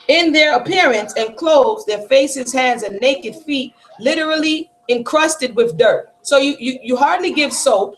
in their appearance and clothes, their faces, hands, and naked feet, literally encrusted with dirt. So you hardly give soap.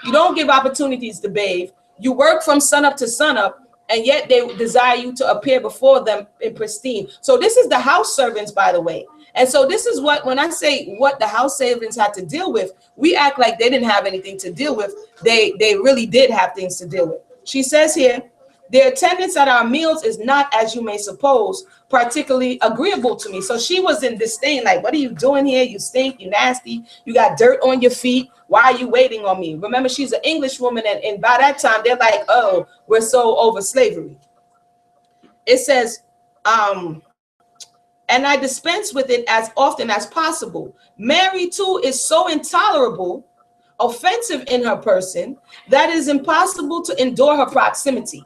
You don't give opportunities to bathe. You work from sunup to sunup, and yet they desire you to appear before them in pristine. So this is the house servants, by the way. And so this is what, when I say what the house servants had to deal with, we act like they didn't have anything to deal with. They really did have things to deal with. She says here, Their attendance at our meals is not, as you may suppose, particularly agreeable to me. So she was in disdain, like, what are you doing here? You stink, you nasty, you got dirt on your feet. Why are you waiting on me? Remember, she's an English woman, and by that time, they're like, oh, we're so over slavery. It says, and I dispense with it as often as possible. Mary, too, is so intolerable, offensive in her person, that it is impossible to endure her proximity.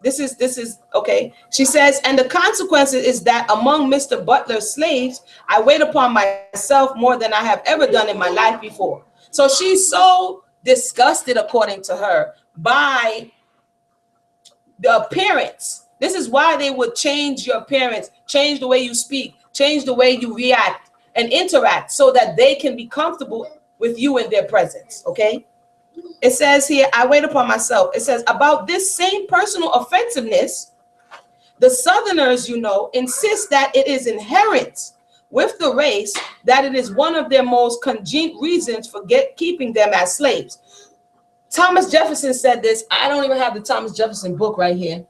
This is okay. She says, and the consequence is that among Mr. Butler's slaves, I wait upon myself more than I have ever done in my life before. So she's so disgusted, according to her, by the appearance. This is why they would change your appearance, change the way you speak, change the way you react and interact, so that they can be comfortable with you in their presence. Okay. It says here, I wait upon myself. It says, about this same personal offensiveness, the Southerners, you know, insist that it is inherent with the race, that it is one of their most congenial reasons for keeping them as slaves. Thomas Jefferson said this. I don't even have the Thomas Jefferson book right here.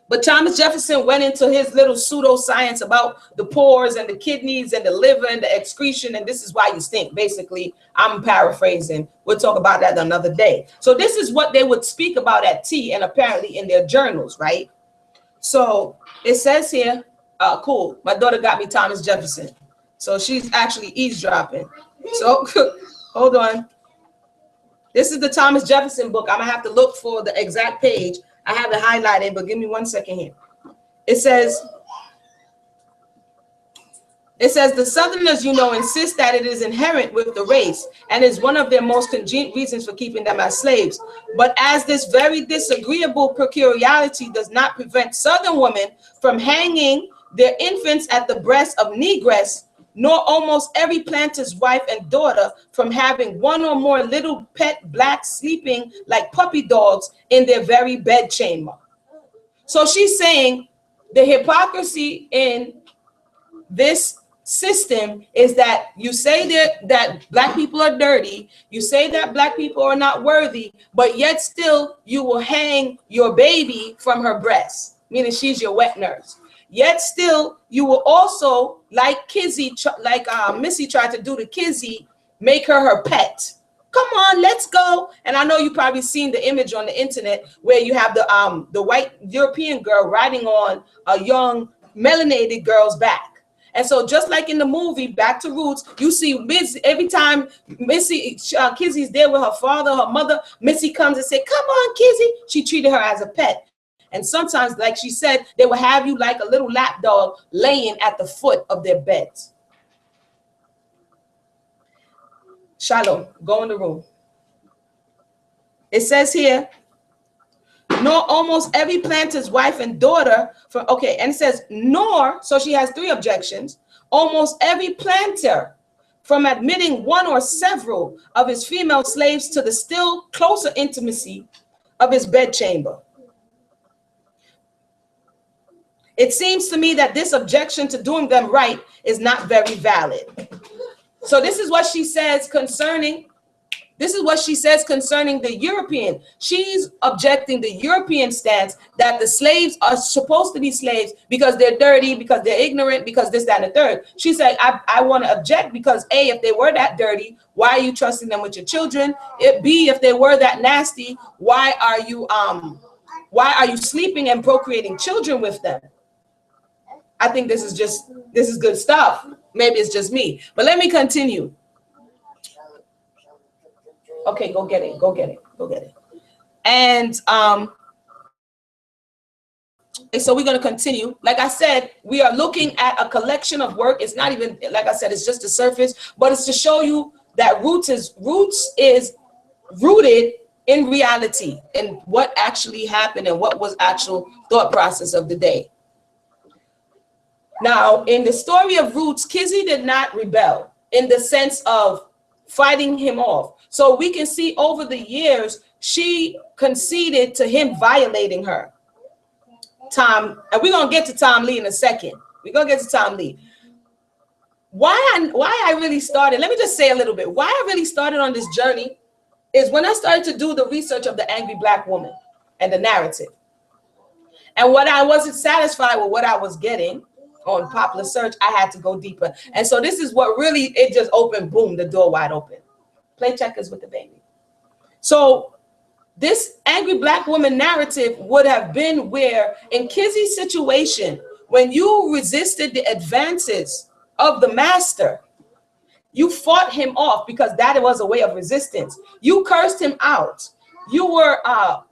But Thomas Jefferson went into his little pseudoscience about the pores and the kidneys and the liver and the excretion, and this is why you stink. Basically, I'm paraphrasing. We'll talk about that another day. So this is what they would speak about at tea and apparently in their journals, right? So it says here, cool, my daughter got me Thomas Jefferson. So she's actually eavesdropping. So hold on. This is the Thomas Jefferson book. I'm gonna have to look for the exact page. I have it highlighted, but give me 1 second here. It says, the Southerners, you know, insist that it is inherent with the race and is one of their most congenial reasons for keeping them as slaves. But as this very disagreeable peculiarity does not prevent Southern women from hanging their infants at the breast of Negress, nor almost every planter's wife and daughter from having one or more little pet blacks sleeping like puppy dogs in their very bedchamber. So she's saying the hypocrisy in this system is that you say that black people are dirty, you say that black people are not worthy, but yet still you will hang your baby from her breast, meaning she's your wet nurse. Yet still, you will also, like Kizzy, like Missy tried to do to Kizzy, make her pet. Come on, let's go. And I know you probably seen the image on the internet where you have the white European girl riding on a young melanated girl's back. And so just like in the movie Back to Roots, you see Missy, every time Missy, Kizzy's there with her father, her mother, Missy comes and say, come on, Kizzy. She treated her as a pet. And sometimes, like she said, they will have you like a little lap dog laying at the foot of their beds. Shalom, go in the room. It says here, nor almost every planter's wife and daughter from, okay, and it says nor, so she has 3 objections, almost every planter from admitting one or several of his female slaves to the still closer intimacy of his bedchamber. It seems to me that this objection to doing them right is not very valid. So this is what she says concerning, the European. She's objecting the European stance that the slaves are supposed to be slaves because they're dirty, because they're ignorant, because this, that, and the third. She said, I want to object because A, if they were that dirty, why are you trusting them with your children? B, if they were that nasty, why are you sleeping and procreating children with them? I think this is good stuff. Maybe it's just me, but let me continue. Okay, go get it. And so we're going to continue. Like I said, we are looking at a collection of work. It's not even, like I said, it's just the surface, but it's to show you that Roots is rooted in reality and what actually happened and what was actual thought process of the day. Now, in the story of Roots, Kizzy did not rebel in the sense of fighting him off. So we can see over the years, she conceded to him violating her. And we're going to get to Tom Lee in a second. We're going to get to Tom Lee. Why I really started, let me just say a little bit. Why I really started on this journey is when I started to do the research of the angry black woman. and the narrative. And what I wasn't satisfied with what I was getting on popular search, I had to go deeper. And so this is what really, it just opened, boom, the door wide open. Play checkers with the baby. So this angry black woman narrative would have been where in Kizzy's situation, when you resisted the advances of the master, you fought him off because that was a way of resistance. You cursed him out. You were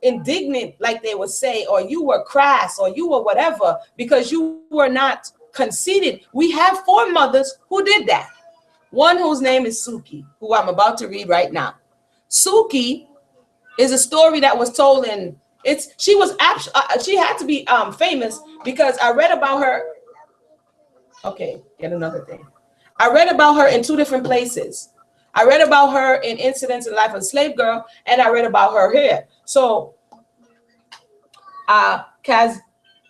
indignant, like they would say, or you were crass, or you were whatever, because you were not conceited. We have 4 mothers who did that. One whose name is Suki, who I'm about to read right now. Suki is a story that was told in, she had to be famous because I read about her. Okay, get another thing. I read about her in 2 different places. I read about her in Incidents in the Life of a Slave Girl, and I read about her here. So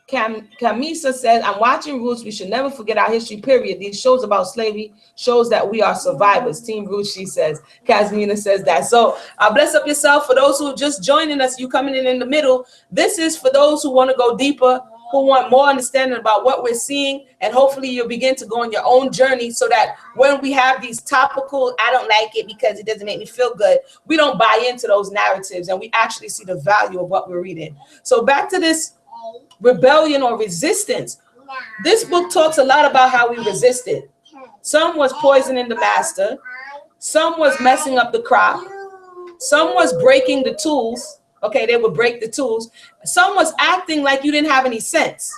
Kamisa says, I'm watching Roots. We should never forget our history, period. These shows about slavery shows that we are survivors. Team Roots, she says. Kazmina says that. So bless up yourself. For those who are just joining us, you coming in the middle. This is for those who want to go deeper, who want more understanding about what we're seeing, and hopefully you'll begin to go on your own journey so that when we have these topical, I don't like it because it doesn't make me feel good, we don't buy into those narratives and we actually see the value of what we're reading. So back to this rebellion or resistance. This book talks a lot about how we resisted. Some was poisoning the master. Some was messing up the crop. Some was breaking the tools. Okay, they would break the tools. Some was acting like you didn't have any sense.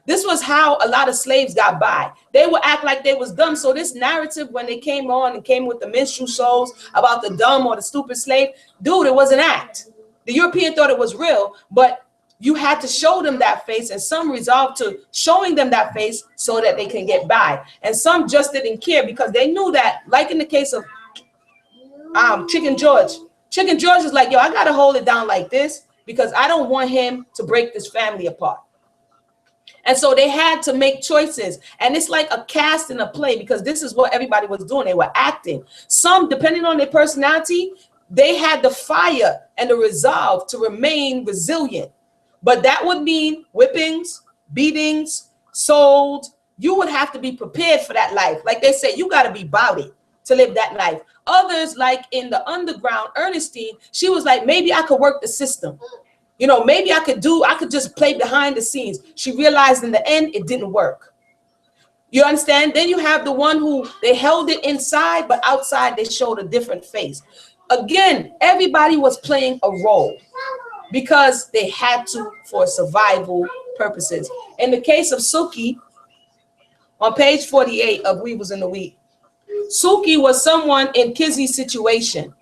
This was how a lot of slaves got by. They would act like they was dumb. So this narrative, when they came on and came with the minstrel shows about the dumb or the stupid slave, dude, it was an act. The European thought it was real, but you had to show them that face, and some resolved to showing them that face so that they can get by. And some just didn't care because they knew that, like in the case of Chicken George. Chicken George is like, yo, I got to hold it down like this because I don't want him to break this family apart. And so they had to make choices. And it's like a cast in a play because this is what everybody was doing. They were acting. Some, depending on their personality, they had the fire and the resolve to remain resilient. But that would mean whippings, beatings, sold. You would have to be prepared for that life. Like they say, you got to be about it to live that life. Others, like in the underground, Ernestine, she was like, maybe I could work the system. You know, maybe I could just play behind the scenes. She realized in the end, it didn't work. You understand? Then you have the one who they held it inside, but outside they showed a different face. Again, everybody was playing a role because they had to for survival purposes. In the case of Suki, on page 48 of Weevils in the Wheat, Suki was someone in Kizzy's situation,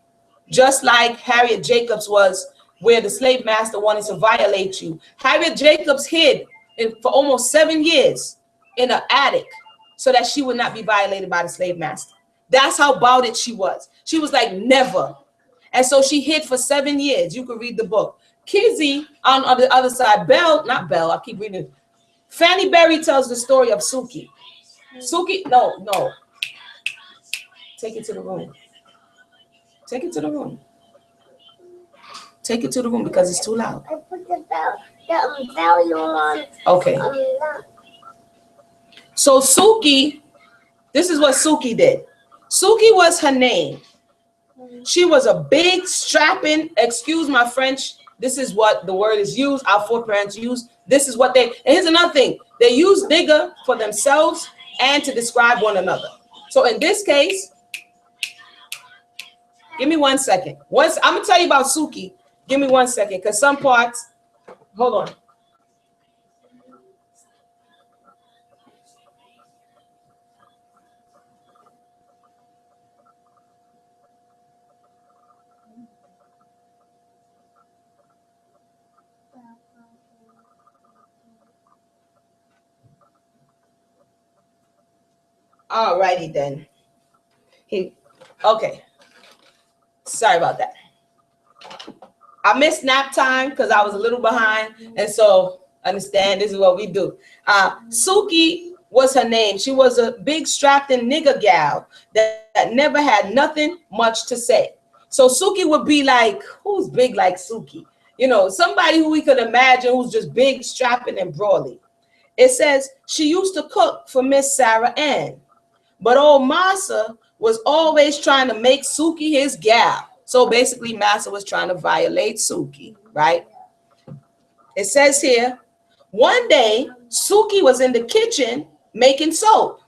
just like Harriet Jacobs was, where the slave master wanted to violate you. Harriet Jacobs hid for almost 7 years in an attic so that she would not be violated by the slave master. That's how about it she was. She was like, never. And so she hid for 7 years. You could read the book. Kizzy on the other side, not Belle, I keep reading. Fanny Berry tells the story of Suki. Suki, no. Take it to the room. Take it to the room. Take it to the room because it's too loud. I put the volume on. Okay. So Suki, this is what Suki did. Suki was her name. She was a big, strapping, excuse my French, this is what the word is used, our foreparents use. This is what and here's another thing. They use nigger for themselves and to describe one another. So in this case, give me 1 second. I'm going to tell you about Suki. Give me 1 second, because some parts, hold on. All righty then. Okay. Sorry about that. I missed nap time because I was a little behind. And so understand this is what we do. Suki was her name. She was a big strapped-in nigger gal that never had nothing much to say. So Suki would be like, who's big like Suki? you know, somebody who we could imagine who's just big, strapping, and brawly. It says she used to cook for Miss Sarah Ann, but old Massa was always trying to make Suki his gal. So basically, Massa was trying to violate Suki, right? It says here, one day, Suki was in the kitchen making soap.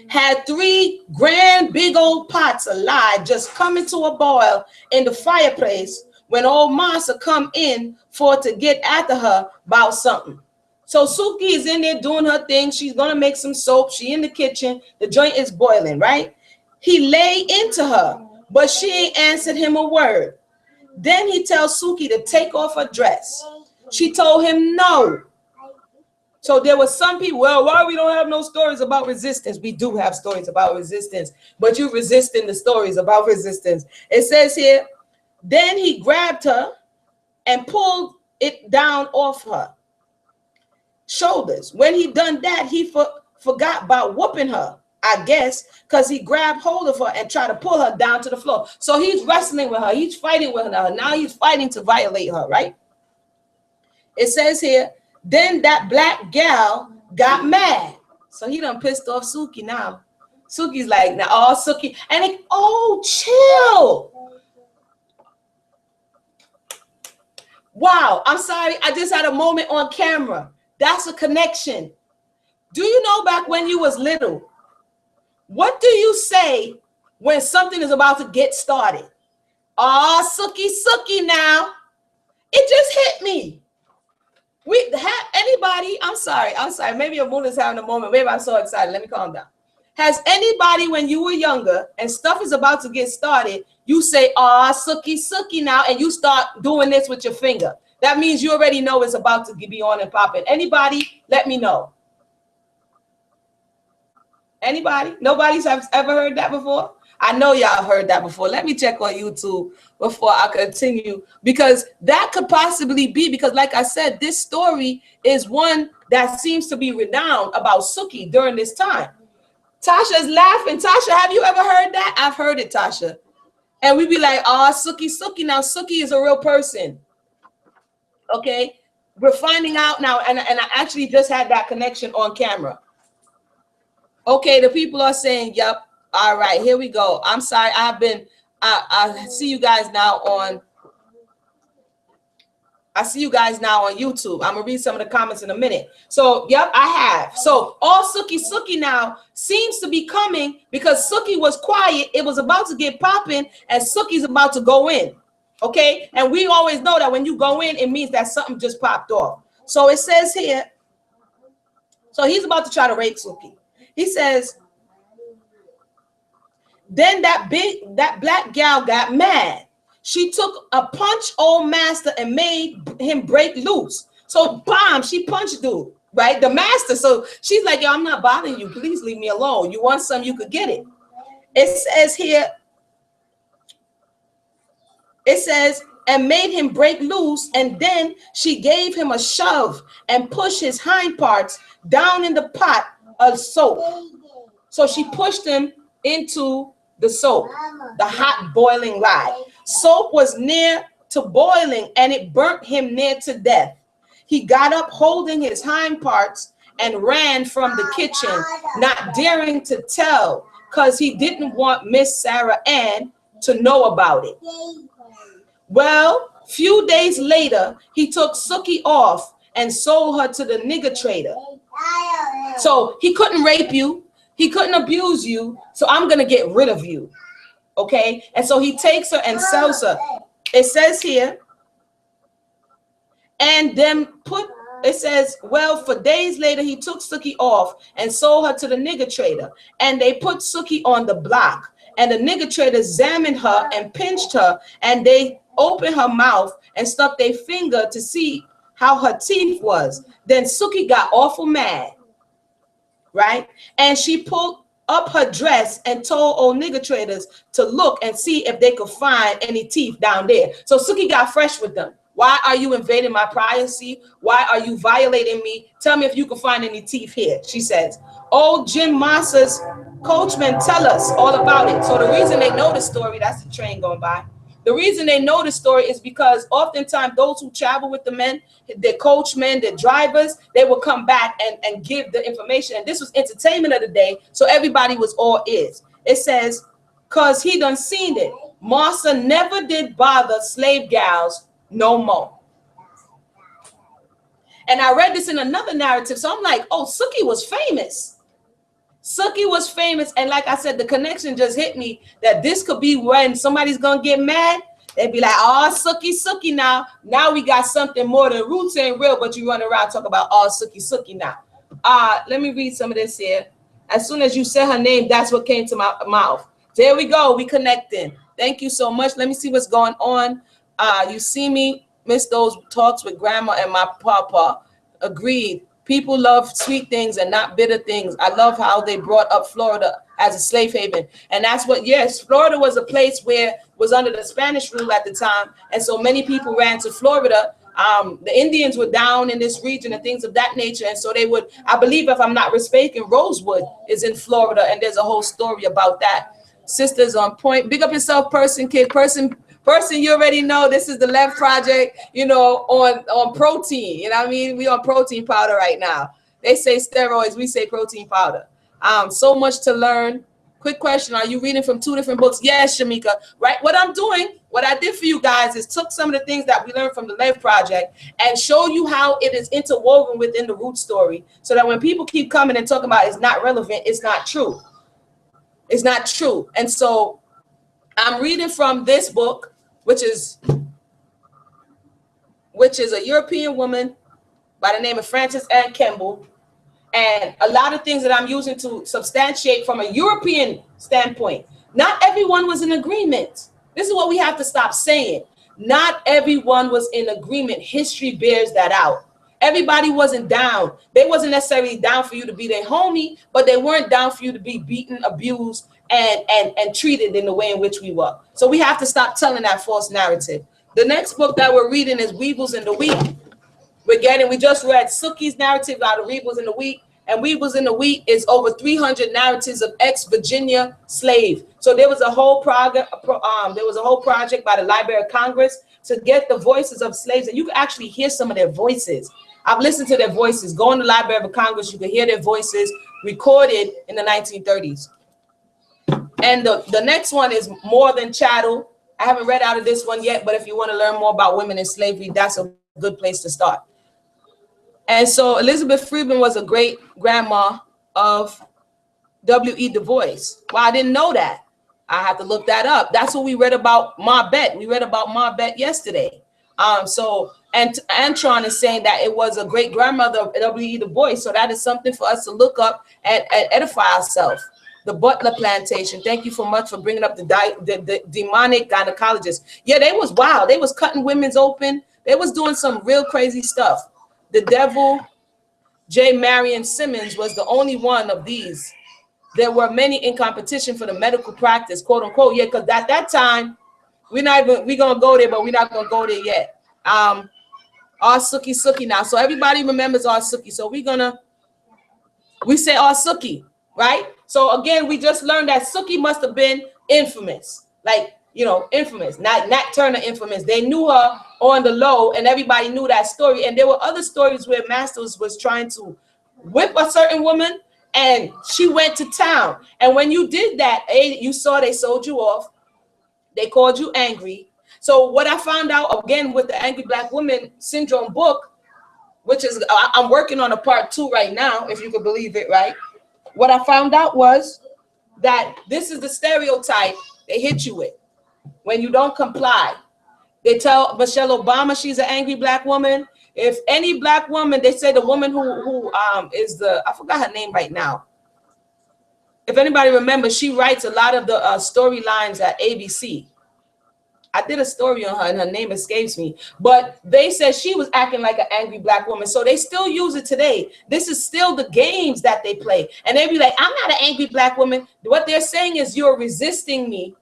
Had 3 grand big old pots of lye just coming to a boil in the fireplace when old Massa come in for to get after her about something. So Suki is in there doing her thing. She's going to make some soap. She in the kitchen. The joint is boiling, right? He lay into her, but she ain't answered him a word. Then he tells Suki to take off her dress. She told him no. So there was some people, well, why we don't have no stories about resistance? We do have stories about resistance, but you resisting the stories about resistance. It says here, then he grabbed her and pulled it down off her shoulders. When he done that, he forgot about whooping her, I guess, because he grabbed hold of her and tried to pull her down to the floor. So he's wrestling with her. He's fighting with her. Now he's fighting to violate her, right? It says here, then that black gal got mad. So he done pissed off Suki now. Suki's like, now, oh, Suki. And it, oh, chill. Wow, I'm sorry. I just had a moment on camera. That's a connection. Do you know back when you was little, what do you say when something is about to get started? Oh, Suki, Suki now. It just hit me. We have anybody, I'm sorry, maybe Emunah's having a moment, maybe I'm so excited, let me calm down. Has anybody, when you were younger and stuff is about to get started, you say, ah, Suki, Suki now, and you start doing this with your finger? That means you already know it's about to be on and popping. Anybody, let me know. Anybody? Nobody's ever heard that before? I know y'all have heard that before. Let me check on YouTube before I continue, because that could possibly be, because like I said, this story is one that seems to be renowned about Suki during this time. Tasha's laughing. Tasha, have you ever heard that? I've heard it, Tasha. And we be like, oh, Suki, Suki. Now, Suki is a real person. Okay? We're finding out now, and I actually just had that connection on camera. Okay, the people are saying, yep. All right, here we go. I'm sorry. I see you guys now on YouTube. I'm gonna read some of the comments in a minute. So, yep, I have. So all Suki, Suki now seems to be coming because Suki was quiet. It was about to get popping and Suki's about to go in. Okay, and we always know that when you go in, it means that something just popped off. So it says here, so he's about to try to rape Suki. He says, then that black gal got mad. She took a punch old master and made him break loose. So bam, she punched dude, right? The master. So she's like, yo, I'm not bothering you. Please leave me alone. You want some, you could get it. It says here, it says, and made him break loose. And then she gave him a shove and pushed his hind parts down in the pot of soap. So she pushed him into the soap, the hot boiling lye. Soap was near to boiling and it burnt him near to death. He got up holding his hind parts and ran from the kitchen, not daring to tell because he didn't want Miss Sarah Ann to know about it. Well, few days later, he took Suki off and sold her to the nigger trader. So he couldn't rape you. He couldn't abuse you, so I'm going to get rid of you, okay? And so he takes her and sells her. It says here, and then it says, well, for days later, he took Suki off and sold her to the nigger trader. And they put Suki on the block. And the nigger trader examined her and pinched her. And they opened her mouth and stuck their finger to see how her teeth was. Then Suki got awful mad. Right? And she pulled up her dress and told old nigger traders to look and see if they could find any teeth down there. So Suki got fresh with them. Why are you invading my privacy? Why are you violating me? Tell me if you can find any teeth here, she says. Old Jim Massa's coachman tell us all about it. So the reason they know the story, that's the train going by. The reason they know the story is because oftentimes those who travel with the men, the coachmen, the drivers, they will come back and give the information. And this was entertainment of the day, so everybody was all ears. It says, cause he done seen it. Martha never did bother slave gals no more. And I read this in another narrative, so I'm like, oh, Suki was famous. Suki was famous, and like I said, the connection just hit me that this could be when somebody's gonna get mad. They'd be like, oh, Suki now. Now we got something more than roots ain't real, but you run around talk about oh, Suki now. Let me read some of this here. As soon as you said her name, that's what came to my mouth. There we go, we connecting. Thank you so much. Let me see what's going on. You see me miss those talks with grandma and my papa. Agreed. People love sweet things and not bitter things. I love how they brought up Florida as a slave haven. And that's what, yes, Florida was a place where was under the Spanish rule at the time. And so many people ran to Florida. The Indians were down in this region and things of that nature. And so they would, I believe, if I'm not mistaken, Rosewood is in Florida. And there's a whole story about that. Sisters on point. Big up yourself, person, kid, person, you already know this is the LEV project, you know, on protein. You know what I mean? We on protein powder right now. They say steroids, we say protein powder. So much to learn. Quick question, are you reading from 2 different books? Yes, Shamika. Right, what I'm doing, what I did for you guys is took some of the things that we learned from the LEV project and show you how it is interwoven within the root story, so that when people keep coming and talking about it's not relevant, it's not true. It's not true. And so I'm reading from this book, which is a European woman by the name of Fanny Kemble. And a lot of things that I'm using to substantiate from a European standpoint. Not everyone was in agreement. This is what we have to stop saying. Not everyone was in agreement. History bears that out. Everybody wasn't down. They wasn't necessarily down for you to be their homie, but they weren't down for you to be beaten, abused, and treated in the way in which we were. So we have to stop telling that false narrative. The next book that we're reading is Weevils in the Wheat. We just read Suki's narrative out of Weevils in the Wheat, and Weevils in the Wheat is over 300 narratives of ex-Virginia slave. So there was a whole project by the Library of Congress to get the voices of slaves, and you can actually hear some of their voices. I've listened to their voices. Go in the Library of Congress, you can hear their voices recorded in the 1930s. And the next one is More Than Chattel. I haven't read out of this one yet, but if you want to learn more about women in slavery, that's a good place to start. And so Elizabeth Freeman was a great grandma of W.E. Du Bois. Well, I didn't know that. I have to look that up. That's what we read about Ma Bet. We read about Ma Bet yesterday. So Antron is saying that it was a great grandmother of W.E. Du Bois. So that is something for us to look up and edify ourselves. The Butler Plantation. Thank you so much for bringing up the demonic gynecologist. Yeah, they was wild. They was cutting women's open. They was doing some real crazy stuff. The devil, J. Marion Simmons, was the only one of these. There were many in competition for the medical practice, quote unquote. Yeah, because at that time, we're gonna go there, but we're not gonna go there yet. Our Suki now. So everybody remembers our Suki. So we say our Suki, right? So again, we just learned that Suki must have been infamous, like, you know, infamous, not Nat Turner infamous. They knew her on the low, and everybody knew that story. And there were other stories where Masters was trying to whip a certain woman, and she went to town. And when you did that, you saw they sold you off. They called you angry. So what I found out, again, with the Angry Black Woman Syndrome book, which is, I'm working on a part 2 right now, if you could believe it, right? What I found out was that this is the stereotype they hit you with when you don't comply. They tell Michelle Obama she's an angry black woman. If any black woman, they say the woman who is the, I forgot her name right now. If anybody remembers, she writes a lot of the storylines at ABC. I did a story on her and her name escapes me, but they said she was acting like an angry black woman. So they still use it today. This is still the games that they play. And they be like, I'm not an angry black woman. What they're saying is you're resisting me.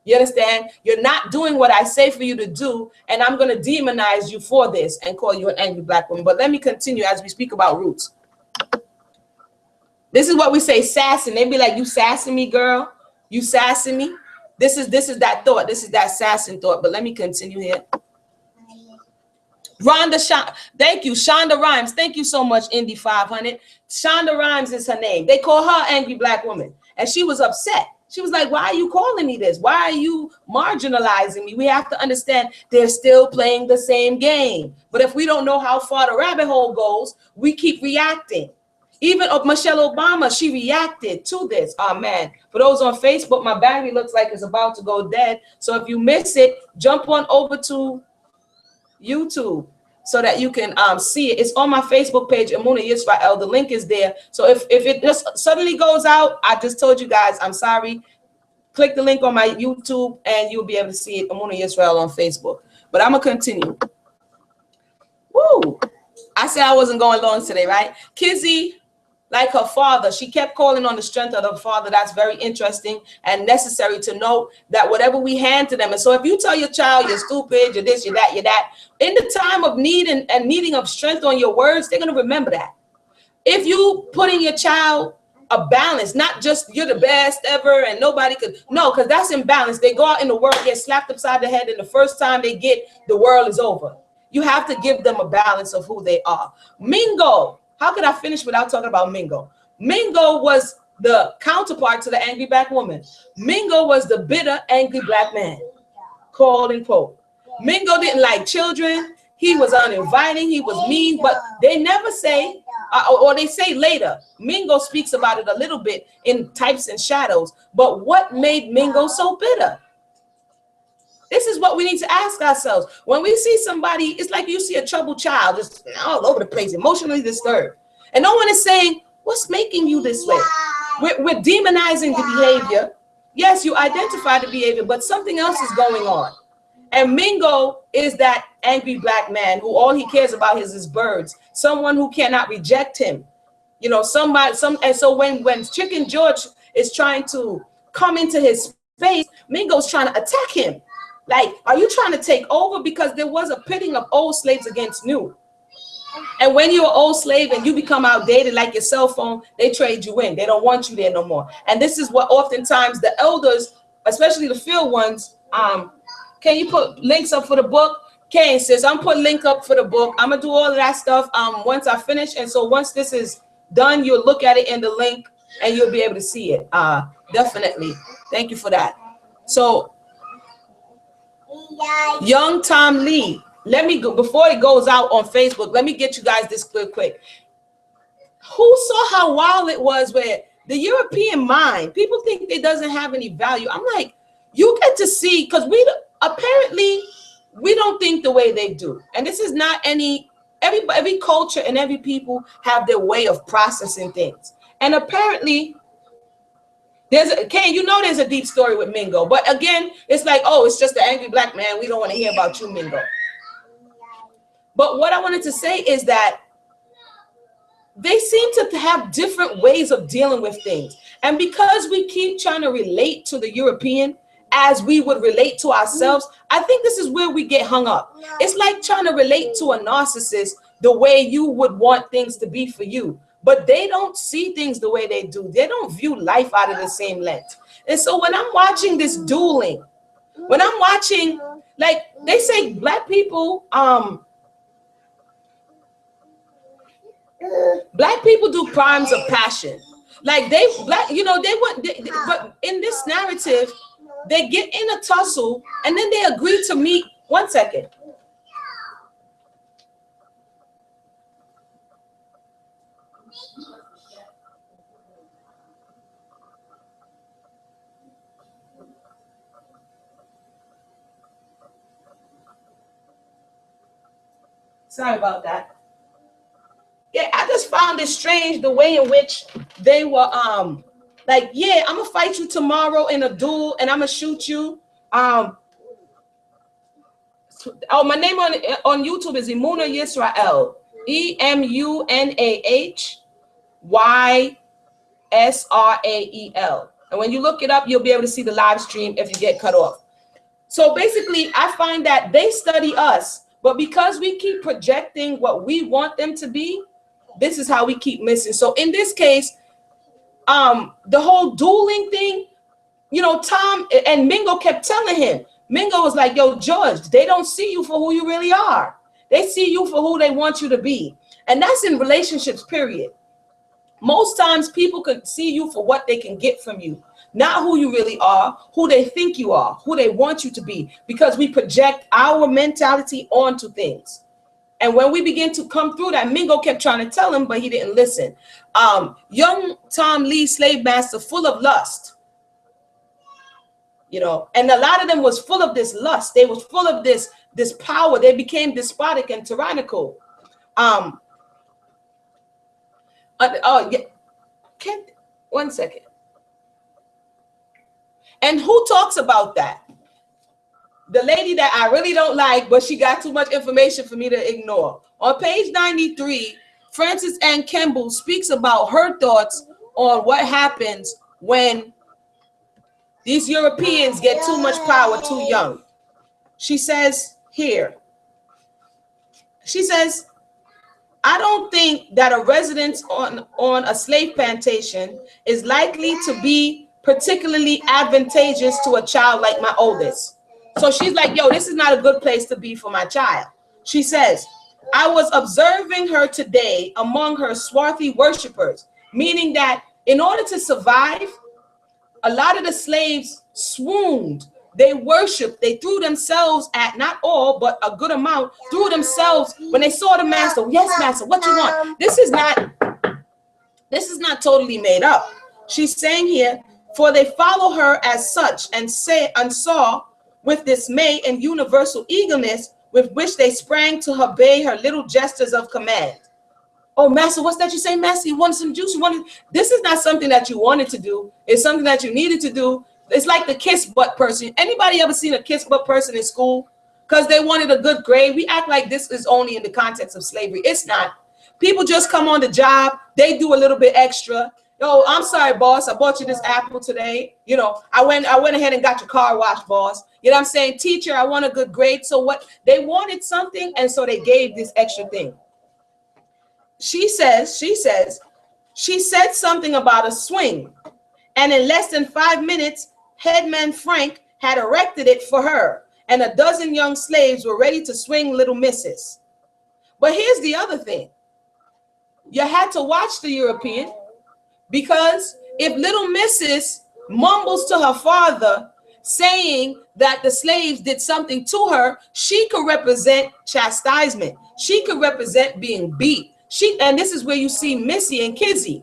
You understand? You're not doing what I say for you to do. And I'm going to demonize you for this and call you an angry black woman. But let me continue as we speak about roots. This is what we say, sassing. They be like, you sassing me, girl? You sassing me? This is that thought. This is that assassin thought. But let me continue here. Thank you, Shonda Rhimes. Thank you so much, Indy 500. Shonda Rhimes is her name. They call her Angry Black Woman, and she was upset. She was like, "Why are you calling me this? Why are you marginalizing me?" We have to understand they're still playing the same game. But if we don't know how far the rabbit hole goes, we keep reacting. Even Michelle Obama, she reacted to this. Oh man, for those on Facebook, my battery looks like it's about to go dead. So if you miss it, jump on over to YouTube so that you can see it. It's on my Facebook page, Emunah Y'srael. The link is there. So if it just suddenly goes out, I just told you guys, I'm sorry. Click the link on my YouTube and you'll be able to see it, Emunah Y'srael on Facebook. But I'm gonna continue. Woo! I said I wasn't going long today, right? Kizzy, like her father, she kept calling on the strength of the father. That's very interesting and necessary to know that whatever we hand to them. And so if you tell your child you're stupid, you're this, you're that, you're that, in the time of need and needing of strength on your words, they're going to remember that. If you put in your child a balance, not just you're the best ever and nobody could, no, because that's imbalance. They go out in the world, get slapped upside the head, and the first time they get, the world is over. You have to give them a balance of who they are. Mingo. How could I finish without talking about Mingo? Mingo was the counterpart to the angry black woman. Mingo was the bitter, angry black man, quote unquote. Mingo didn't like children. He was uninviting. He was mean, but they never say, or they say later, Mingo speaks about it a little bit in Types and Shadows. But what made Mingo so bitter? This is what we need to ask ourselves. When we see somebody, it's like you see a troubled child just all over the place, emotionally disturbed. And no one is saying, what's making you this way? We're demonizing the behavior. Yes, you identify the behavior, but something else is going on. And Mingo is that angry black man who all he cares about is his birds, someone who cannot reject him. You know, and so when Chicken George is trying to come into his space, Mingo's trying to attack him. Like, are you trying to take over? Because there was a pitting of old slaves against new. And when you're an old slave and you become outdated, like your cell phone, they trade you in. They don't want you there no more. And this is what oftentimes the elders, especially the field ones, can you put links up for the book? Kane says, I'm putting link up for the book. I'm going to do all of that stuff once I finish. And so once this is done, you'll look at it in the link and you'll be able to see it. Definitely. Thank you for that. So, Young Tom Lee, let me go before it goes out on Facebook. Let me get you guys this quick. Who saw how wild it was where the European mind, people think it doesn't have any value. I'm like, you get to see, because apparently we don't think the way they do. And this is not every culture and every people have their way of processing things. And apparently there's a deep story with Mingo, but again, it's like, oh, it's just the angry black man. We don't want to hear about you, Mingo. But what I wanted to say is that they seem to have different ways of dealing with things. And because we keep trying to relate to the European as we would relate to ourselves, I think this is where we get hung up. It's like trying to relate to a narcissist the way you would want things to be for you. But they don't see things the way they do. They don't view life out of the same lens. And so when I'm watching this dueling, when I'm watching, like they say black people do crimes of passion. Like but in this narrative, they get in a tussle and then they agree to meet. One second. Sorry about that. Yeah, I just found it strange the way in which they were like, yeah, I'm gonna fight you tomorrow in a duel and I'm gonna shoot you. Oh, my name on YouTube is Emunah Y'srael. EMUNAHYSRAEL. And when you look it up, you'll be able to see the live stream if you get cut off. So basically, I find that they study us, but because we keep projecting what we want them to be, this is how we keep missing. So in this case, the whole dueling thing, you know, Tom and Mingo kept telling him, Mingo was like, yo, George, they don't see you for who you really are. They see you for who they want you to be. And that's in relationships, period. Most times people can see you for what they can get from you, not who you really are, who they think you are, who they want you to be, because we project our mentality onto things. And when we begin to come through that, Mingo kept trying to tell him, but he didn't listen. Young Tom Lee, slave master, full of lust, you know, and a lot of them was full of this lust. They was full of this power. They became despotic and tyrannical. One second. And who talks about that? The lady that I really don't like, but she got too much information for me to ignore. On page 93, Frances Ann Kemble speaks about her thoughts on what happens when these Europeans get too much power too young. She says here, she says, I don't think that a residence on a slave plantation is likely to be particularly advantageous to a child like my oldest. So she's like, yo, this is not a good place to be for my child. She says, I was observing her today among her swarthy worshipers, meaning that in order to survive, a lot of the slaves swooned. They worshiped, they threw themselves at, not all, but a good amount, threw themselves when they saw the master. Yes, master, what you want? This is not totally made up. She's saying here, for they follow her as such and saw with dismay and universal eagerness with which they sprang to obey her little gestures of command. Oh, master, what's that you say, master? You wanted some juice? This is not something that you wanted to do. It's something that you needed to do. It's like the kiss butt person. Anybody ever seen a kiss butt person in school? Because they wanted a good grade. We act like this is only in the context of slavery. It's not. People just come on the job. They do a little bit extra. Yo, I'm sorry, boss. I bought you this apple today. You know, I went ahead and got your car washed, boss. You know what I'm saying? Teacher, I want a good grade. So what? They wanted something, and so they gave this extra thing. She said something about a swing. And in less than 5 minutes, Headman Frank had erected it for her, and a dozen young slaves were ready to swing little misses. But here's the other thing. You had to watch the European, because if little Mrs. mumbles to her father saying that the slaves did something to her, she could represent chastisement. She could represent being beat. And this is where you see Missy and Kizzy.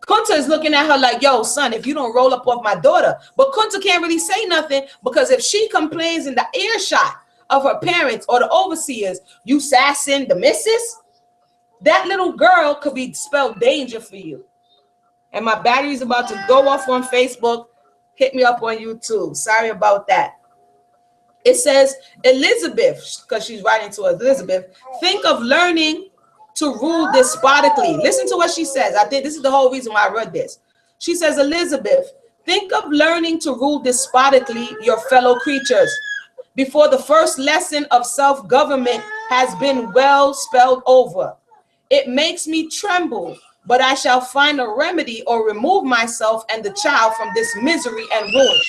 Kunta is looking at her like, yo, son, if you don't roll up off my daughter. But Kunta can't really say nothing, because if she complains in the earshot of her parents or the overseers, you sassing the missus, that little girl could be spelled danger for you. And my battery's about to go off on Facebook. Hit me up on YouTube. Sorry about that. It says, Elizabeth, because she's writing to Elizabeth, think of learning to rule despotically. Listen to what she says. I think this is the whole reason why I read this. She says, Elizabeth, think of learning to rule despotically your fellow creatures before the first lesson of self-government has been well spelled over. It makes me tremble, but I shall find a remedy or remove myself and the child from this misery and ruin.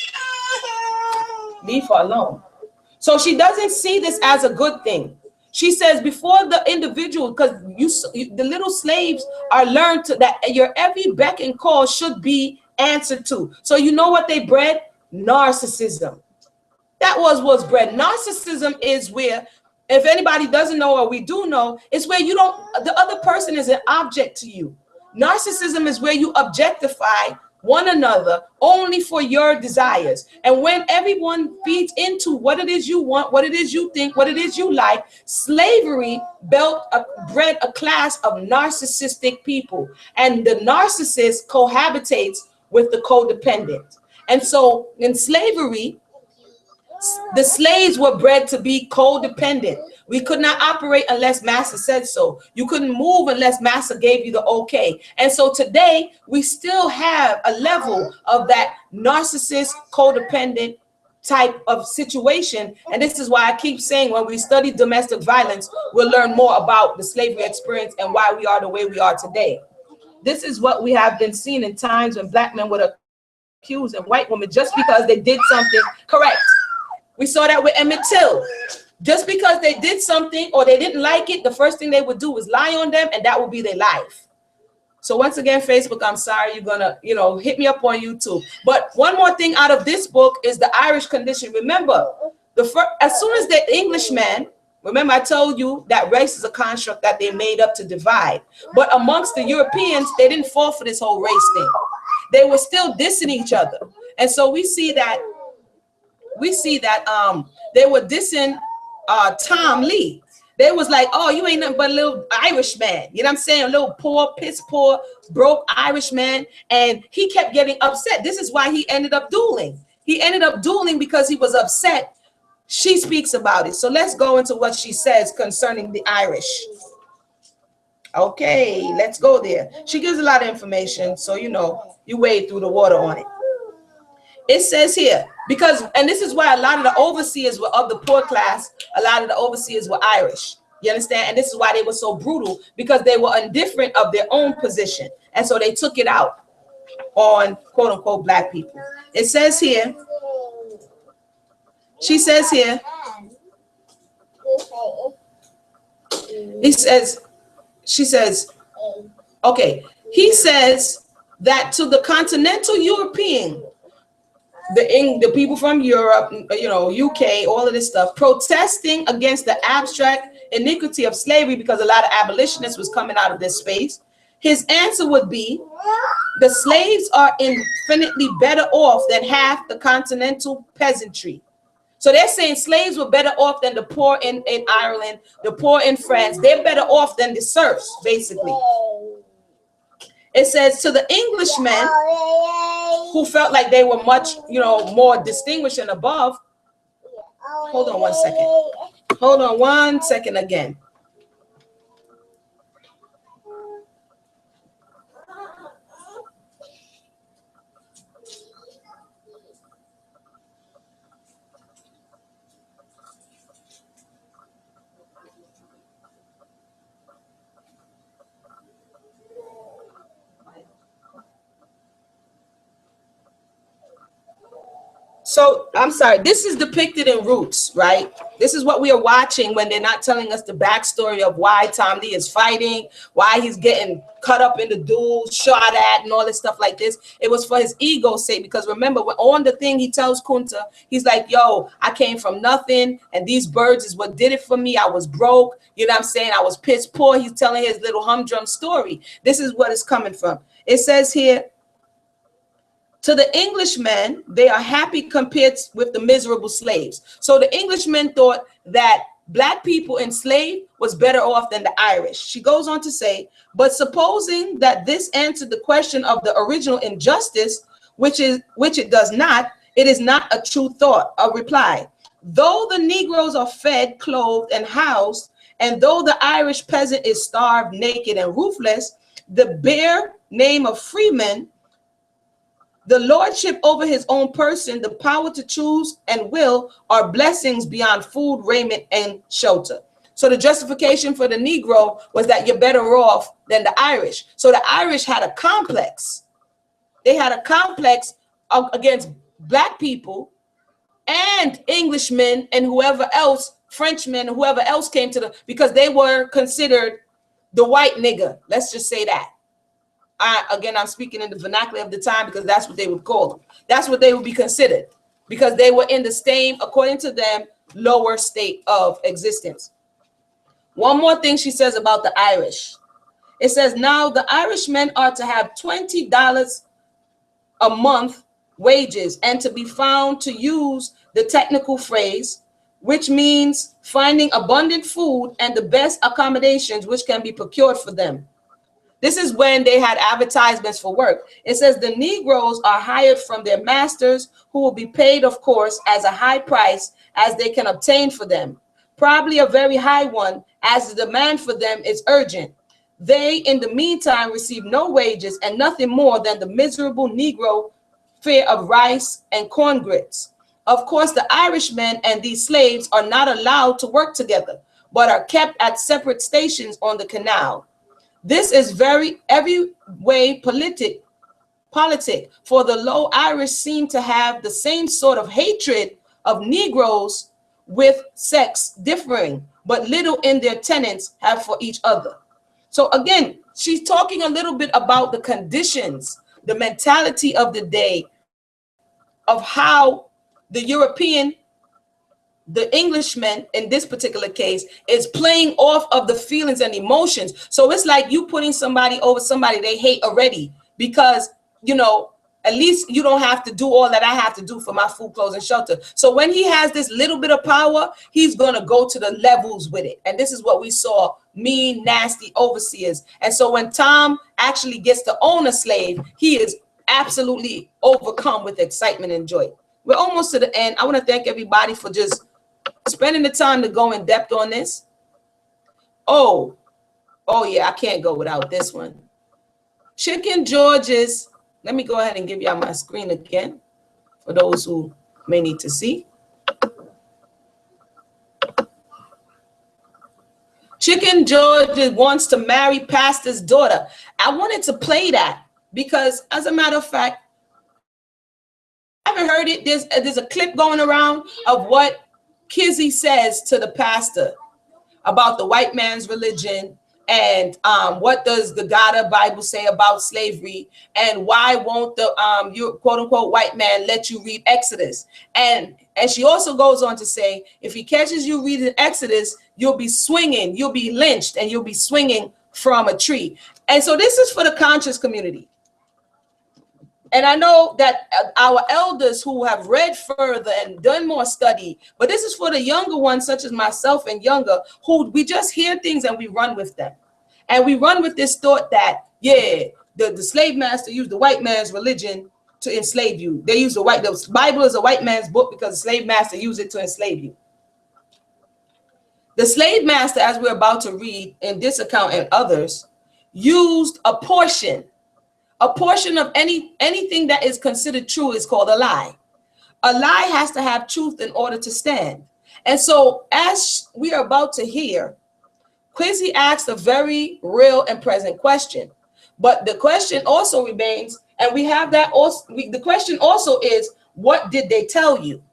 Leave her alone. So she doesn't see this as a good thing. She says before the individual, because the little slaves are learned to that your every beck and call should be answered to. So you know what they bred? Narcissism. That was what's bred. Narcissism is where, if anybody doesn't know or we do know, it's where you don't, the other person is an object to you. Narcissism is where you objectify one another only for your desires. And when everyone feeds into what it is you want, what it is you think, what it is you like, slavery bred a class of narcissistic people. And the narcissist cohabitates with the codependent. And so in slavery, the slaves were bred to be codependent. We could not operate unless master said so. You couldn't move unless master gave you the okay. And so today we still have a level of that narcissist codependent type of situation. And this is why I keep saying when we study domestic violence, we'll learn more about the slavery experience and why we are the way we are today. This is what we have been seeing in times when black men would have accusing white women just because they did something correct. We saw that with Emmett Till. Just because they did something or they didn't like it, the first thing they would do is lie on them, and that would be their life. So once again, Facebook, I'm sorry, you're gonna, hit me up on YouTube. But one more thing out of this book is the Irish condition. Remember, as soon as the Englishman, remember I told you that race is a construct that they made up to divide. But amongst the Europeans, they didn't fall for this whole race thing. They were still dissing each other. And so we see that they were dissing Tom Lee. They was like, oh, you ain't nothing but a little Irish man. You know what I'm saying? A little poor, piss poor, broke Irish man. And he kept getting upset. This is why he ended up dueling. He ended up dueling because he was upset. She speaks about it. So let's go into what she says concerning the Irish. Okay, let's go there. She gives a lot of information. So, you wade through the water on it. It says here, and this is why a lot of the overseers were of the poor class. A lot of the overseers were Irish. You understand? And this is why they were so brutal, because they were indifferent of their own position. And so they took it out on quote unquote black people. It says here, she says here, she says, okay, he says that to the continental European, the people from Europe, UK, all of this stuff, protesting against the abstract iniquity of slavery, because a lot of abolitionists was coming out of this space. His answer would be, the slaves are infinitely better off than half the continental peasantry. So they're saying slaves were better off than the poor in Ireland, the poor in France. They're better off than the serfs, basically. It says, to the Englishmen who felt like they were much, more distinguished and above. Hold on 1 second. Hold on 1 second again. So I'm sorry, this is depicted in Roots, right? This is what we are watching when they're not telling us the backstory of why Tom Lee is fighting, why he's getting cut up in the duel, shot at, and all this stuff like this. It was for his ego's sake, because remember, on the thing he tells Kunta, he's like, yo, I came from nothing, and these birds is what did it for me. I was broke, you know what I'm saying? I was piss poor. He's telling his little humdrum story. This is what it's coming from. It says here, to the Englishmen, they are happy compared with the miserable slaves. So the Englishmen thought that black people enslaved was better off than the Irish. She goes on to say, but supposing that this answered the question of the original injustice, which it does not, it is not a true thought, a reply. Though the Negroes are fed, clothed, and housed, and though the Irish peasant is starved, naked, and roofless, the bare name of freeman, the lordship over his own person, the power to choose and will, are blessings beyond food, raiment, and shelter. So the justification for the Negro was that you're better off than the Irish. So the Irish had a complex. They had a complex against black people and Englishmen and whoever else, Frenchmen, whoever else came to because they were considered the white nigger. Let's just say that. Again, I'm speaking in the vernacular of the time, because that's what they would call them. That's what they would be considered, because they were in the same, according to them, lower state of existence. One more thing she says about the Irish. It says, now the Irishmen are to have $20 a month wages, and to be found to use the technical phrase, which means finding abundant food and the best accommodations which can be procured for them. This is when they had advertisements for work. It says the Negroes are hired from their masters, who will be paid, of course, as a high price as they can obtain for them, probably a very high one, as the demand for them is urgent. They, in the meantime, receive no wages and nothing more than the miserable Negro fare of rice and corn grits. Of course, the Irishmen and these slaves are not allowed to work together, but are kept at separate stations on the canal. This is every way politic politic, for the low Irish seem to have the same sort of hatred of Negroes, with sex differing, but little in their tenets have for each other. So again, she's talking a little bit about the conditions, the mentality of the day, of how the European, the Englishman in this particular case, is playing off of the feelings and emotions. So it's like you putting somebody over somebody they hate already, because, you know, at least you don't have to do all that I have to do for my food, clothes, and shelter. So when he has this little bit of power, he's going to go to the levels with it. And this is what we saw, mean, nasty overseers. And so when Tom actually gets to own a slave, he is absolutely overcome with excitement and joy. We're almost to the end. I want to thank everybody for just spending the time to go in depth on this. Oh yeah, I can't go without this one. Chicken George's. Let me go ahead and give y'all my screen again for those who may need to see. Chicken George wants to marry pastor's daughter. I wanted to play that because, as a matter of fact, I haven't heard it. There's a clip going around of what Kizzy says to the pastor about the white man's religion, and what does the God Bible say about slavery, and why won't the your quote unquote white man let you read Exodus? And she also goes on to say, if he catches you reading Exodus, you'll be swinging, you'll be lynched, and you'll be swinging from a tree. And so this is for the conscious community. And I know that our elders who have read further and done more study, but this is for the younger ones, such as myself and younger, who we just hear things and we run with them. And we run with this thought that, yeah, the slave master used the white man's religion to enslave you. They use the Bible is a white man's book because the slave master used it to enslave you. The slave master, as we're about to read in this account and others, used a portion of anything that is considered true is called a lie. A lie has to have truth in order to stand. And so as we are about to hear, Quizzy asked a very real and present question. But the question also remains, and we have that also, the question also is, what did they tell you?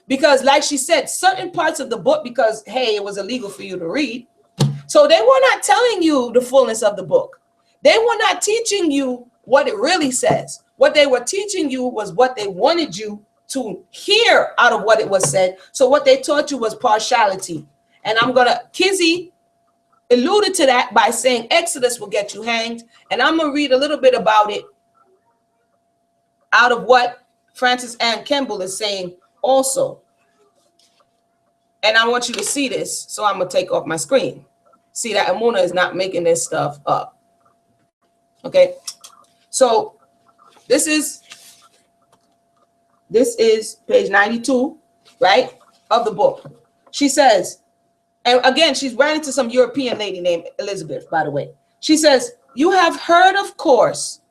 Because like she said, certain parts of the book, because, hey, it was illegal for you to read. So they were not telling you the fullness of the book. They were not teaching you what it really says. What they were teaching you was what they wanted you to hear out of what it was said. So what they taught you was partiality. And Kizzy alluded to that by saying Exodus will get you hanged. And I'm going to read a little bit about it out of what Francis Ann Kemble is saying also. And I want you to see this. So I'm going to take off my screen. See that Emunah is not making this stuff up. Okay. So this is page 92, right, of the book. She says, and again, she's writing to some European lady named Elizabeth, by the way. She says, you have heard, of course,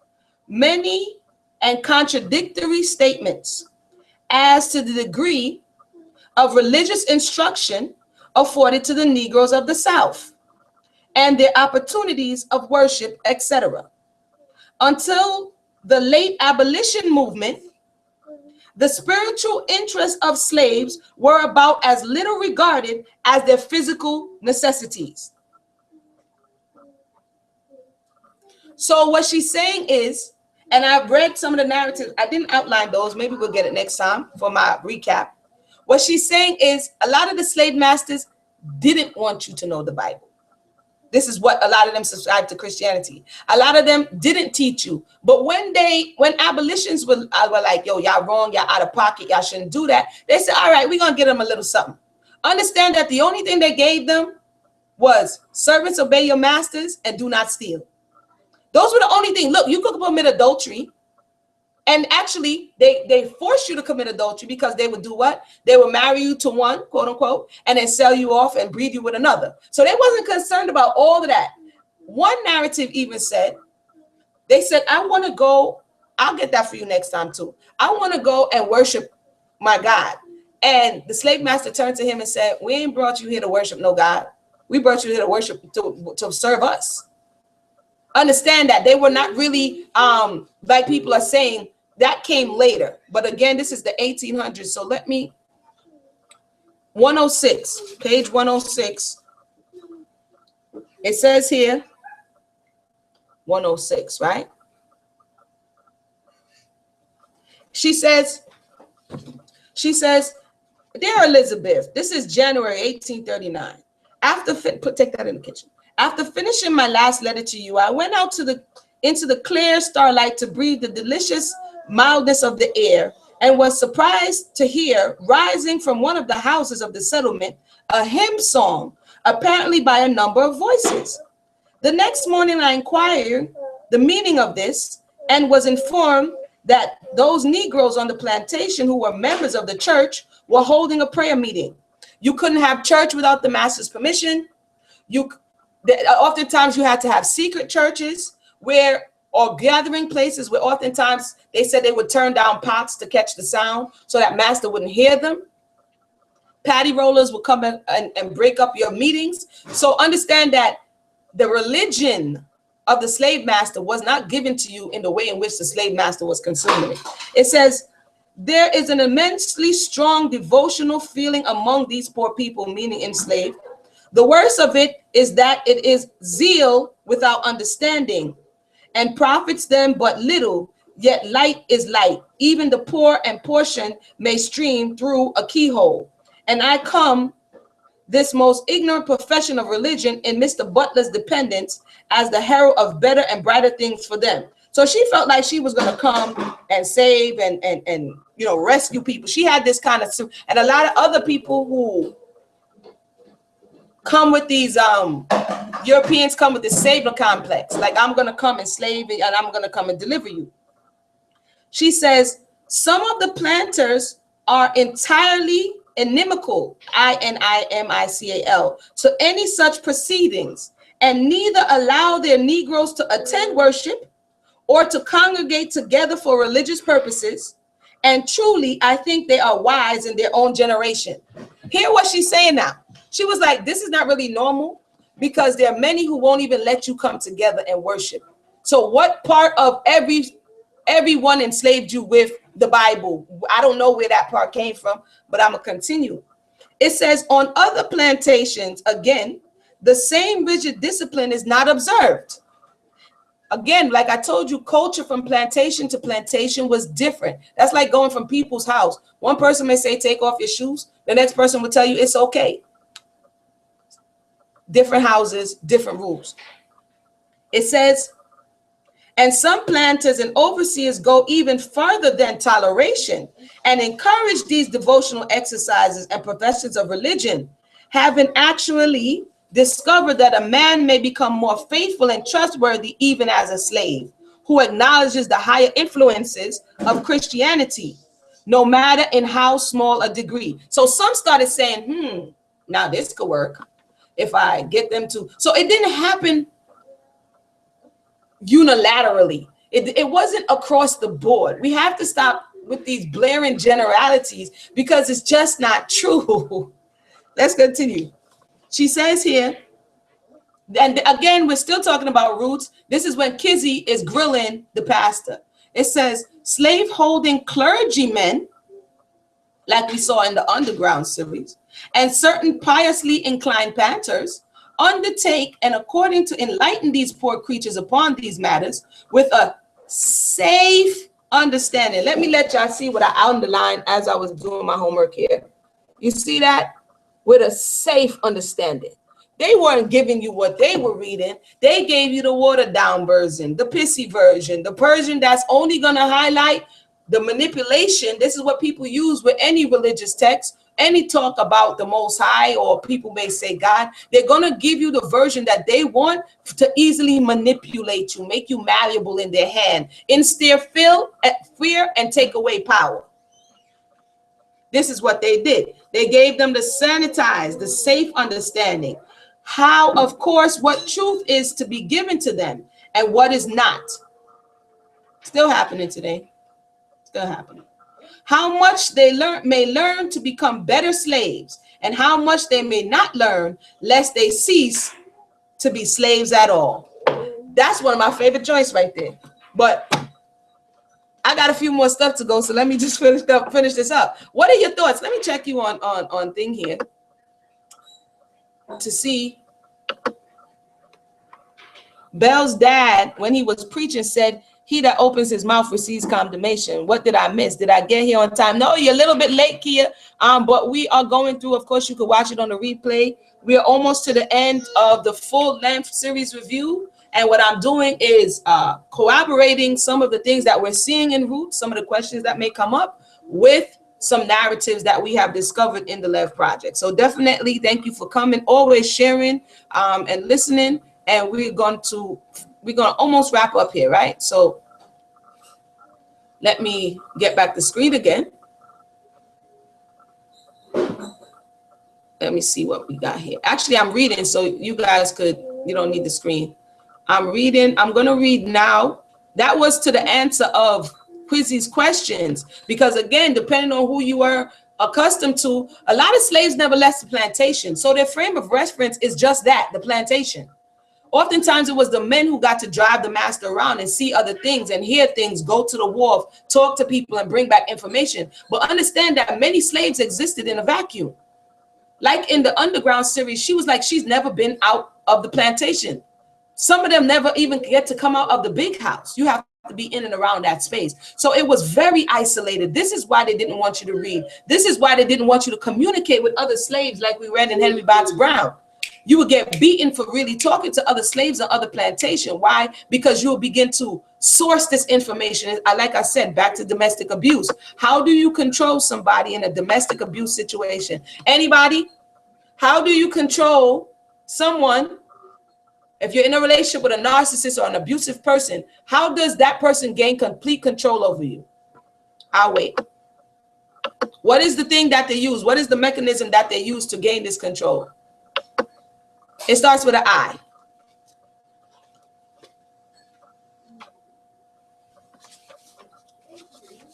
many and contradictory statements as to the degree of religious instruction afforded to the Negroes of the South and their opportunities of worship, etc. Until the late abolition movement, the spiritual interests of slaves were about as little regarded as their physical necessities. So what she's saying is, and I've read some of the narratives, I didn't outline those, maybe we'll get it next time for my recap. What she's saying is a lot of the slave masters didn't want you to know the Bible. This is what a lot of them subscribe to Christianity. A lot of them didn't teach you. But when abolitions were like, yo, y'all wrong, y'all out of pocket, y'all shouldn't do that, they said, all right, we're going to get them a little something. Understand that the only thing they gave them was servants obey your masters and do not steal. Those were the only thing. Look, you could commit adultery. And actually, they forced you to commit adultery because they would do what? They would marry you to one, quote unquote, and then sell you off and breed you with another. So they wasn't concerned about all of that. One narrative even said, they said, I want to go, I'll get that for you next time too. I want to go and worship my God. And the slave master turned to him and said, we ain't brought you here to worship no God. We brought you here to worship, to serve us. Understand that they were not really, like people are saying, that came later. But again, this is the 1800s. So let me, 106, page 106. It says here, 106, right? She says, Dear Elizabeth, this is January 1839. Take that in the kitchen. After finishing my last letter to you, I went out into the clear starlight to breathe the delicious mildness of the air, and was surprised to hear, rising from one of the houses of the settlement, a hymn song, apparently by a number of voices. The next morning I inquired the meaning of this, and was informed that those Negroes on the plantation who were members of the church were holding a prayer meeting. You couldn't have church without the master's permission. Oftentimes you had to have secret churches or gathering places where oftentimes they said they would turn down pots to catch the sound so that master wouldn't hear them. Patty rollers would come and break up your meetings. So understand that the religion of the slave master was not given to you in the way in which the slave master was consuming it. It says, there is an immensely strong devotional feeling among these poor people, meaning enslaved. The worst of it is that it is zeal without understanding, and profits them but little, yet light is light. Even the poor and portion may stream through a keyhole. And I come, this most ignorant profession of religion, in Mr. Butler's dependence, as the herald of better and brighter things for them. So she felt like she was going to come and save and rescue people. She had this kind of, and a lot of other people who come with these Europeans come with this savior complex, like I'm going to come and slave and I'm going to come and deliver you. She says some of the planters are entirely inimical, INIMICAL, to any such proceedings, and neither allow their Negroes to attend worship or to congregate together for religious purposes. And truly, I think they are wise in their own generation. Hear what she's saying now. She was like, this is not really normal, because there are many who won't even let you come together and worship. So what part of everyone enslaved you with the Bible? I don't know where that part came from, but I'm going to continue. It says, on other plantations, again, the same rigid discipline is not observed. Again, like I told you, culture from plantation to plantation was different. That's like going from people's house. One person may say, take off your shoes. The next person will tell you it's okay. Different houses, different rules. It says, and some planters and overseers go even further than toleration and encourage these devotional exercises and professions of religion, having actually discovered that a man may become more faithful and trustworthy even as a slave, who acknowledges the higher influences of Christianity, no matter in how small a degree. So some started saying, now this could work if I get them to. So it didn't happen unilaterally. It wasn't across the board. We have to stop with these blaring generalities, because it's just not true. Let's continue. She says here, and again, we're still talking about roots. This is when Kizzy is grilling the pastor. It says, slave-holding clergymen, like we saw in the Underground series, and certain piously inclined planters undertake, and according to enlighten these poor creatures upon these matters with a safe understanding. Let me let y'all see what I underlined as I was doing my homework here. You see that? With a safe understanding. They weren't giving you what they were reading. They gave you the watered down version, the pissy version, the version that's only going to highlight the manipulation. This is what people use with any religious text, any talk about the Most High, or people may say God. They're going to give you the version that they want to easily manipulate you, make you malleable in their hand, instill fear and take away power. This is what they did. They gave them the sanitized, the safe understanding. How, of course, what truth is to be given to them and what is not. Still happening today. Still happening. How much they may learn to become better slaves, and how much they may not learn, lest they cease to be slaves at all. That's one of my favorite joints right there. But I got a few more stuff to go, so let me just finish this up. What are your thoughts? Let me check you on thing here to see. Belle's dad, when he was preaching, said, "He that opens his mouth receives condemnation." What did I miss? Did I get here on time? No, you're a little bit late, Kia. But we are going through, of course, you could watch it on the replay. We are almost to the end of the full length series review. And what I'm doing is corroborating some of the things that we're seeing in Roots, some of the questions that may come up with some narratives that we have discovered in the LEV project. So definitely thank you for coming, always sharing and listening. And we're going to almost wrap up here, right? So let me get back the screen again. Let me see what we got here. Actually, I'm reading, so you guys you don't need the screen. I'm reading. I'm going to read now. That was to the answer of Quizzy's questions, because again, depending on who you are accustomed to, a lot of slaves never left the plantation. So their frame of reference is just that, the plantation. Oftentimes it was the men who got to drive the master around and see other things and hear things, go to the wharf, talk to people and bring back information. But understand that many slaves existed in a vacuum. Like in the Underground series, she was like, she's never been out of the plantation. Some of them never even get to come out of the big house. You have to be in and around that space. So it was very isolated. This is why they didn't want you to read. This is why they didn't want you to communicate with other slaves like we read in Henry Box Brown. You would get beaten for really talking to other slaves on other plantation. Why? Because you will begin to source this information. Like I said, back to domestic abuse. How do you control somebody in a domestic abuse situation? Anybody? How do you control someone? If you're in a relationship with a narcissist or an abusive person, how does that person gain complete control over you? I'll wait. What is the thing that they use? What is the mechanism that they use to gain this control? It starts with an I.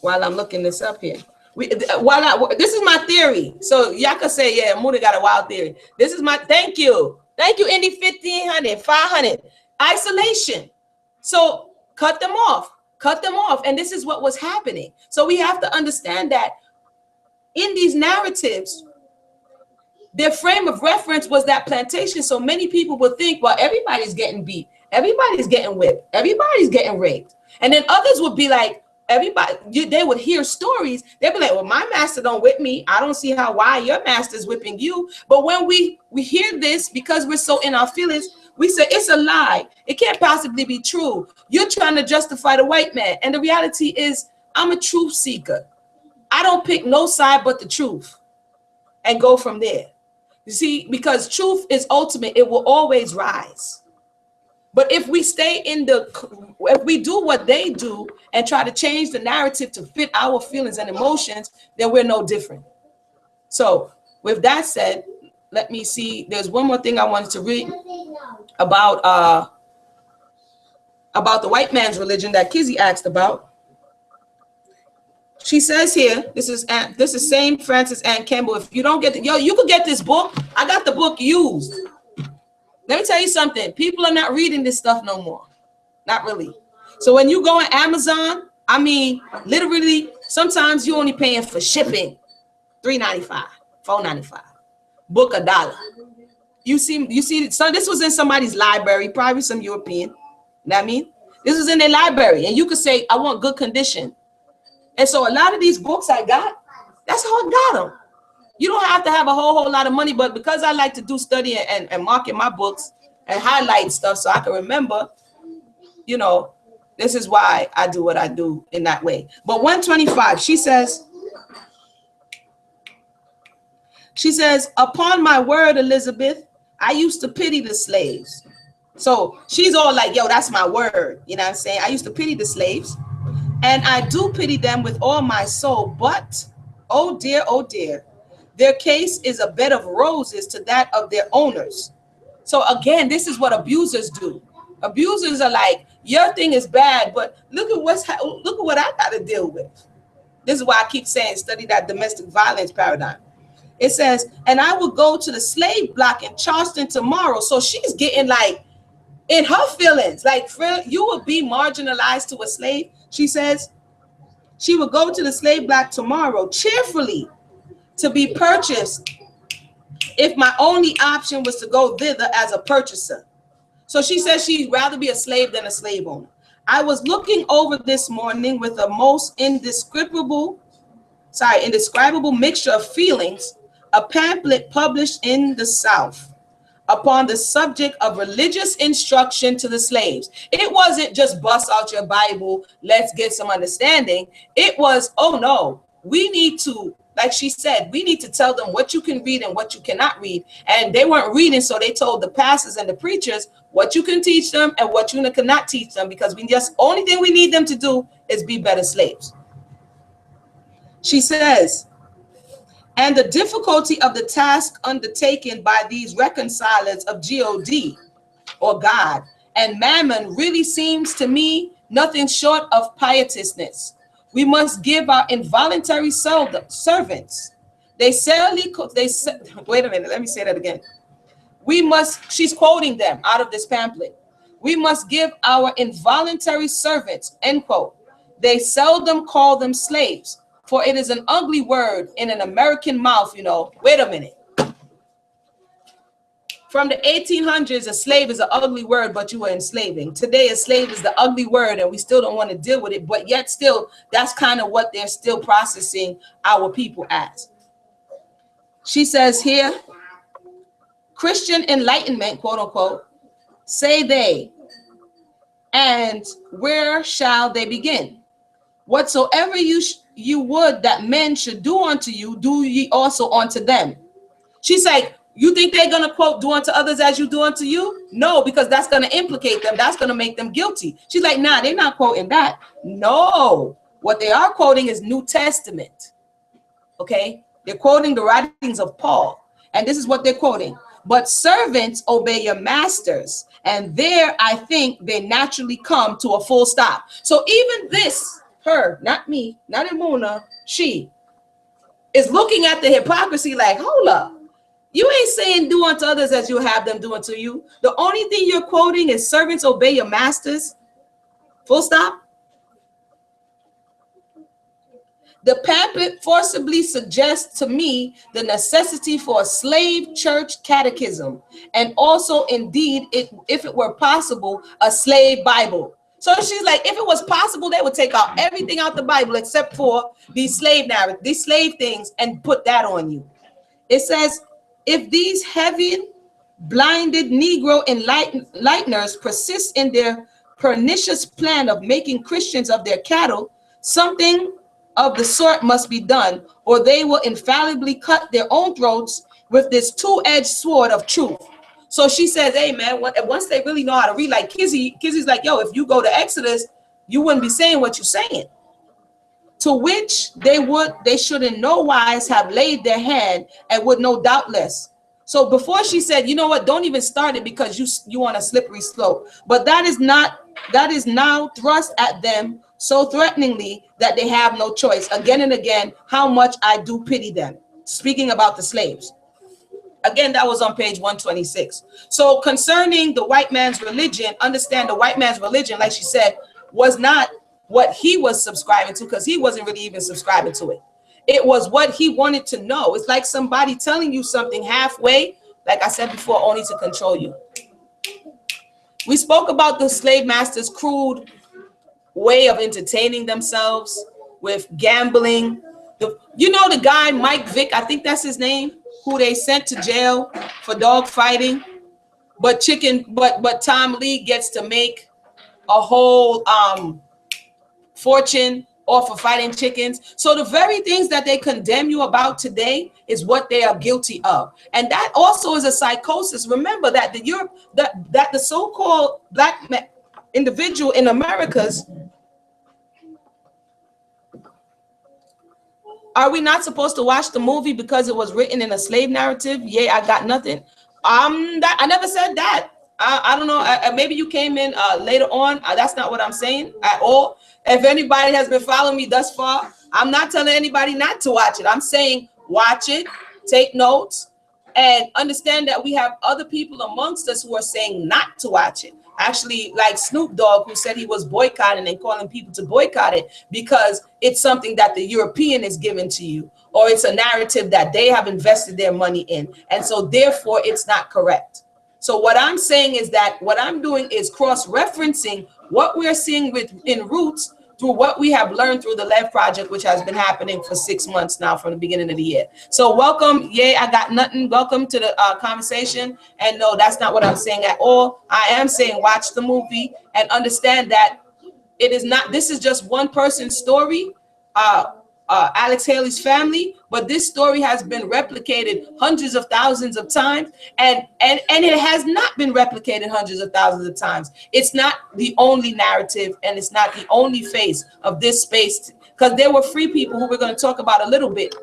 While I'm looking this up here. This is my theory. So y'all can say, yeah, Emunah got a wild theory. This is my, thank you. Thank you, Indy, 1,500, 500. Isolation. So cut them off. Cut them off. And this is what was happening. So we have to understand that in these narratives, their frame of reference was that plantation. So many people would think, well, everybody's getting beat. Everybody's getting whipped. Everybody's getting raped. And then others would be like, they would hear stories. They'd be like, well, my master don't whip me. I don't see why your master's whipping you. But when we hear this, because we're so in our feelings, we say it's a lie. It can't possibly be true. You're trying to justify the white man. And the reality is, I'm a truth seeker. I don't pick no side but the truth and go from there. You see, because truth is ultimate, it will always rise. But if we stay if we do what they do and try to change the narrative to fit our feelings and emotions, then we're no different. So with that said, let me see. There's one more thing I wanted to read about the white man's religion that Kizzy asked about. She says here, this is same Francis Ann Kemble. If you don't get you could get this book. I got the book used. Let me tell you something. People are not reading this stuff no more. Not really. So when you go on Amazon, I mean, literally, sometimes you're only paying for shipping $3.95, $4.95. Book $1. You see, so this was in somebody's library, probably some European. You know what I mean? This was in their library, and you could say, I want good condition. And so a lot of these books I got, that's how I got them. You don't have to have a whole lot of money, but because I like to do study and market my books and highlight stuff so I can remember, you know, this is why I do what I do in that way. But 125, she says, upon my word, Elizabeth, I used to pity the slaves. So she's all like, yo, that's my word. You know what I'm saying? I used to pity the slaves. And I do pity them with all my soul. But, oh dear, their case is a bed of roses to that of their owners. So again, this is what abusers do. Abusers are like, your thing is bad, but look at what I got to deal with. This is why I keep saying, study that domestic violence paradigm. It says, and I will go to the slave block in Charleston tomorrow. So she's getting like in her feelings, like you would be marginalized to a slave. She says she would go to the slave block tomorrow cheerfully to be purchased if my only option was to go thither as a purchaser. So she says she'd rather be a slave than a slave owner. I was looking over this morning with a most indescribable mixture of feelings, a pamphlet published in the South upon the subject of religious instruction to the slaves. It wasn't just bust out your Bible, let's get some understanding. It was, oh no, we need to, like she said, we need to tell them what you can read and what you cannot read. And they weren't reading, so they told the pastors and the preachers what you can teach them and what you cannot teach them, because only thing we need them to do is be better slaves. She says, and the difficulty of the task undertaken by these reconcilers of God or God and mammon really seems to me nothing short of piteousness. We must give our involuntary servants. Wait a minute, let me say that again. She's quoting them out of this pamphlet. We must give our involuntary servants, end quote. They seldom call them slaves, for it is an ugly word in an American mouth, you know. Wait a minute. From the 1800s, a slave is an ugly word, but you were enslaving. Today, a slave is the ugly word, and we still don't want to deal with it, but yet still, that's kind of what they're still processing our people as. She says here, Christian enlightenment, quote unquote, say they, and where shall they begin? Whatsoever you would that men should do unto you, do ye also unto them. She's like, you think they're going to quote, do unto others as you do unto you? No, because that's going to implicate them. That's going to make them guilty. She's like, nah, they're not quoting that. No, what they are quoting is New Testament. Okay, they're quoting the writings of Paul. And this is what they're quoting. But servants obey your masters. And there, I think they naturally come to a full stop. So even this, her, not me, not Emunah, she is looking at the hypocrisy like, hold up. You ain't saying do unto others as you have them do unto you. The only thing you're quoting is servants obey your masters. Full stop. The pamphlet forcibly suggests to me the necessity for a slave church catechism, and also, indeed, if it were possible, a slave Bible. So she's like, if it was possible, they would take out everything out the Bible except for these slave things and put that on you. It says, if these heavy, blinded Negro enlighteners persist in their pernicious plan of making Christians of their cattle, something of the sort must be done, or they will infallibly cut their own throats with this two-edged sword of truth. So she says, hey, man, once they really know how to read, like Kizzy's like, yo, if you go to Exodus, you wouldn't be saying what you're saying. To which they should in no wise have laid their hand and would no doubtless. So before she said, you know what, don't even start it because you on a slippery slope. But that is now thrust at them so threateningly that they have no choice. Again and again, how much I do pity them. Speaking about the slaves. Again, that was on page 126. So concerning the white man's religion, understand the white man's religion, like she said, was not what he was subscribing to, because he wasn't really even subscribing to it. It was what he wanted to know. It's like somebody telling you something halfway, like I said before, only to control you. We spoke about the slave masters' crude way of entertaining themselves with gambling. You know the guy, Mike Vick, I think that's his name, who they sent to jail for dog fighting, but Tom Lee gets to make a whole fortune off of fighting chickens. So the very things that they condemn you about today is what they are guilty of. And that also is a psychosis. Remember that the so-called black individual in Americas, are we not supposed to watch the movie because it was written in a slave narrative? Yeah, I got nothing. I never said that. I don't know. Maybe you came in later on. That's not what I'm saying at all. If anybody has been following me thus far, I'm not telling anybody not to watch it. I'm saying watch it, take notes, and understand that we have other people amongst us who are saying not to watch it. Actually, like Snoop Dogg, who said he was boycotting and calling people to boycott it because it's something that the European is giving to you, or it's a narrative that they have invested their money in, and so therefore it's not correct. So what I'm saying is that what I'm doing is cross-referencing what we're seeing in Roots through what we have learned through the LEV project, which has been happening for 6 months now from the beginning of the year. So welcome, yay, I got nothing. Welcome to the conversation. And no, that's not what I'm saying at all. I am saying watch the movie and understand that it is not, this is just one person's story, Alex Haley's family, but this story has been replicated hundreds of thousands of times, and it has not been replicated hundreds of thousands of times. It's not the only narrative, and it's not the only face of this space, because there were free people who we're going to talk about a little bit.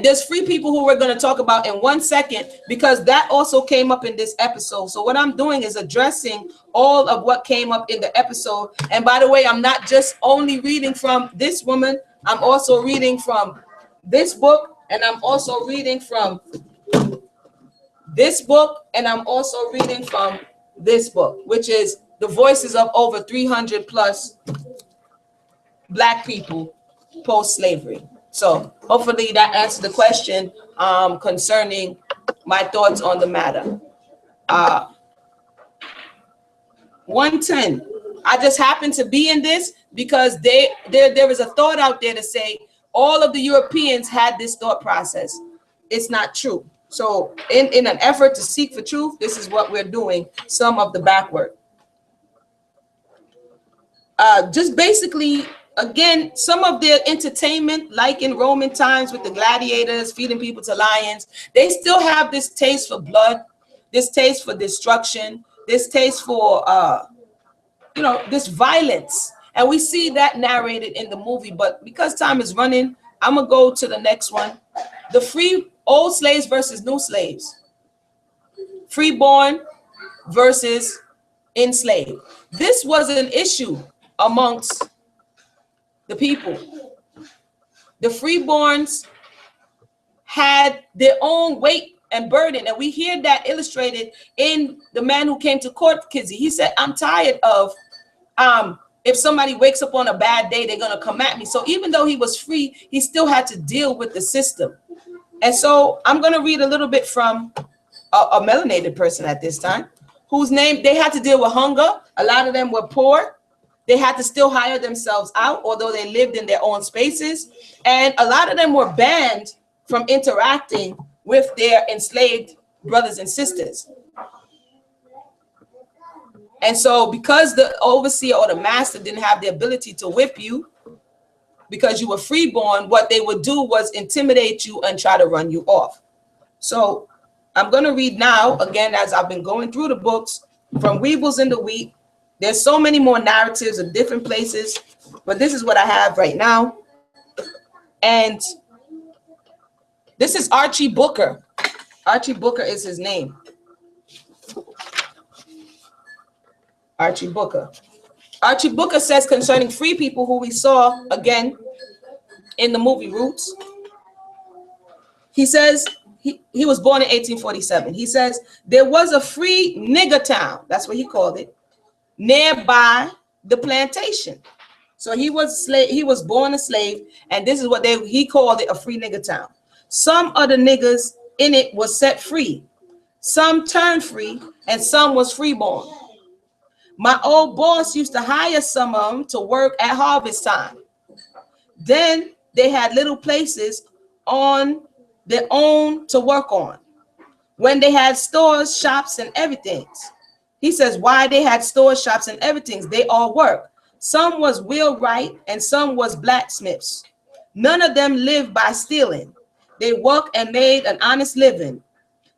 There's free people who we're going to talk about in 1 second, because that also came up in this episode. So what I'm doing is addressing all of what came up in the episode. And by the way, I'm not just only reading from this woman. I'm also reading from this book, and I'm also reading from this book, and I'm also reading from this book, which is the voices of over 300 plus Black people post-slavery. So hopefully that answers the question concerning my thoughts on the matter. 110. I just happen to be in this because there is a thought out there to say all of the Europeans had this thought process. It's not true. So in an effort to seek for truth, this is what we're doing, some of the backward. Just basically, again, some of their entertainment, like in Roman times with the gladiators feeding people to lions, they still have this taste for blood, this taste for destruction, this taste for, this violence. And we see that narrated in the movie. But because time is running, I'm going to go to the next one. The free old slaves versus new slaves. Freeborn versus enslaved. This was an issue amongst the people. The freeborns had their own weight and burden, and we hear that illustrated in The Man Who Came to Court, Kizzy. He said, I'm tired of if somebody wakes up on a bad day, they're gonna come at me. So even though he was free, he still had to deal with the system. And so I'm gonna read a little bit from a melanated person at this time, whose name, they had to deal with hunger. A lot of them were poor. They had to still hire themselves out, although they lived in their own spaces. And a lot of them were banned from interacting with their enslaved brothers and sisters. And so because the overseer or the master didn't have the ability to whip you because you were freeborn, what they would do was intimidate you and try to run you off. So I'm going to read now, again, as I've been going through the books, from Weevils in the Wheat. There's so many more narratives of different places, but this is what I have right now. And this is Archie Booker. Archie Booker is his name. Archie Booker. Archie Booker says concerning free people, who we saw again in the movie Roots. He says he was born in 1847. He says there was a free nigger town. That's what he called it, nearby the plantation. So he was slave. He was born a slave, and this is what he called it, a free nigger town. Some of the niggers in it was set free. Some turned free, and some was freeborn. My old boss used to hire some of them to work at harvest time. Then they had little places on their own to work on. When they had stores, shops, and everything. He says why they had stores, shops, and everything. They all work. Some was wheelwright and some was blacksmiths. None of them lived by stealing. They worked and made an honest living.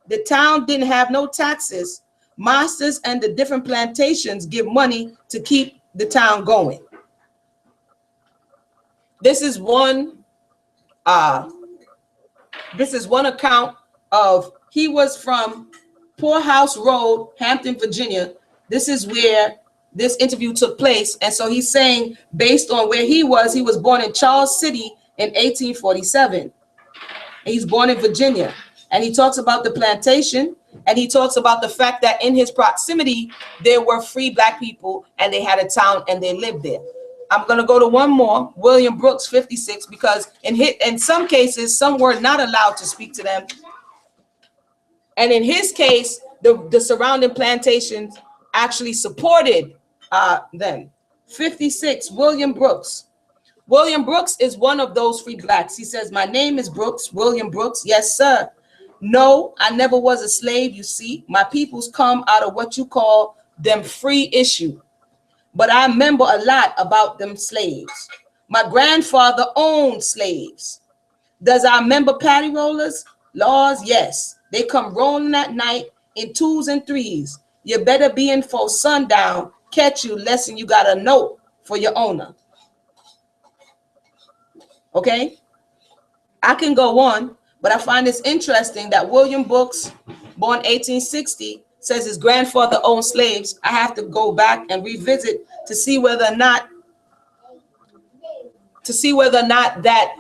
The town didn't have no taxes. Masters and the different plantations give money to keep the town going. This is one account of, he was from Poorhouse Road, Hampton, Virginia. This is where this interview took place. And so he's saying, based on where he was born in Charles City in 1847. He's born in Virginia. And he talks about the plantation, and he talks about the fact that in his proximity, there were free black people, and they had a town, and they lived there. I'm going to go to one more, William Brooks, 56, because in some cases, some were not allowed to speak to them. And in his case, the surrounding plantations actually supported them. 56, William Brooks. William Brooks is one of those free blacks. He says, my name is Brooks, William Brooks. Yes, sir. No, I never was a slave, you see. My peoples come out of what you call them free issue. But I remember a lot about them slaves. My grandfather owned slaves. Does I remember patty rollers? Laws, yes. They come rolling at night in 2s and 3s. You better be in for sundown. Catch you, lesson you got a note for your owner. Okay? I can go on, but I find this interesting that William Brooks, born 1860, says his grandfather owned slaves. I have to go back and revisit to see whether or not that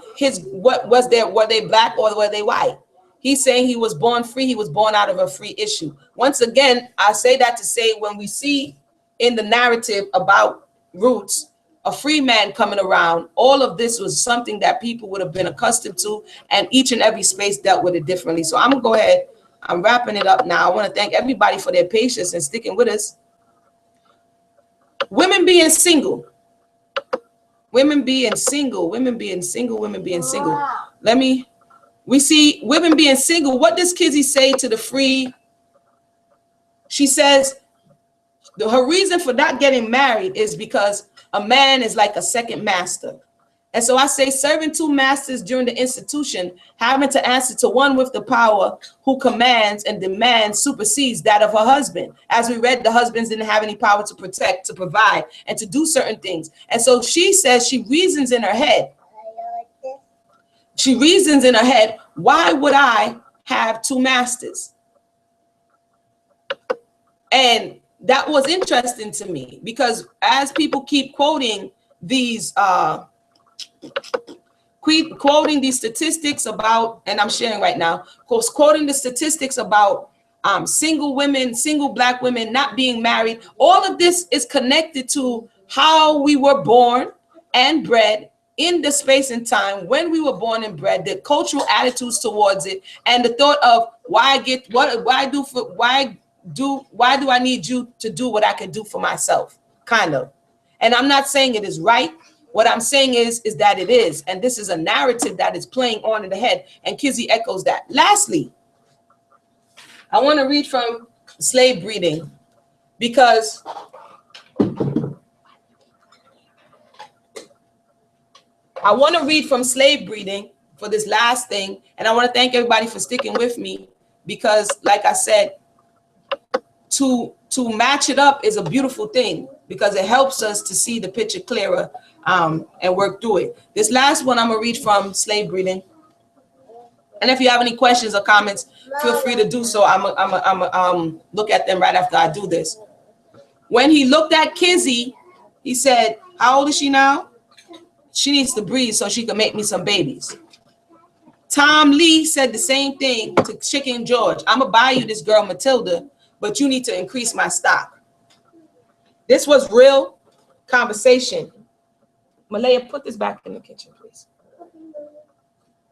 were they black or were they white? He's saying he was born free. He was born out of a free issue. Once again, I say that to say when we see in the narrative about Roots, a free man coming around, all of this was something that people would have been accustomed to, and each and every space dealt with it differently. So I'm gonna go ahead. I'm wrapping it up now. I want to thank everybody for their patience and sticking with us. Women being single. Women being single. Women being single. Women being single. We see women being single. What does Kizzy say to the free? She says her reason for not getting married is because a man is like a second master. And so I say serving 2 masters during the institution, having to answer to one with the power who commands and demands supersedes that of her husband. As we read, the husbands didn't have any power to protect, to provide, and to do certain things. And so she says she reasons in her head. She reasons in her head, why would I have 2 masters? And that was interesting to me because as people keep quoting these statistics about, and I'm sharing right now, of course, quoting the statistics about single women, single black women not being married. All of this is connected to how we were born and bred in the space and time when we were born and bred, the cultural attitudes towards it, and the thought of why do I need you to do what I can do for myself, kind of. And I'm not saying it is right. What I'm saying is that it is. And this is a narrative that is playing on in the head. And Kizzy echoes that. Lastly, I want to read from Slave Breeding because I want to read from Slave Breeding for this last thing. And I want to thank everybody for sticking with me because, like I said, to match it up is a beautiful thing because it helps us to see the picture clearer and work through it. This last one I'm gonna read from Slave Breeding, and if you have any questions or comments, feel free to do so. I'm look at them right after I do this. When he looked at Kizzy, he said, "How old is she now? She needs to breathe so she can make me some babies." Tom Lee said the same thing to Chicken George. "I'm gonna buy you this girl Matilda, but you need to increase my stock." This was real conversation. Malaya, put this back in the kitchen, please.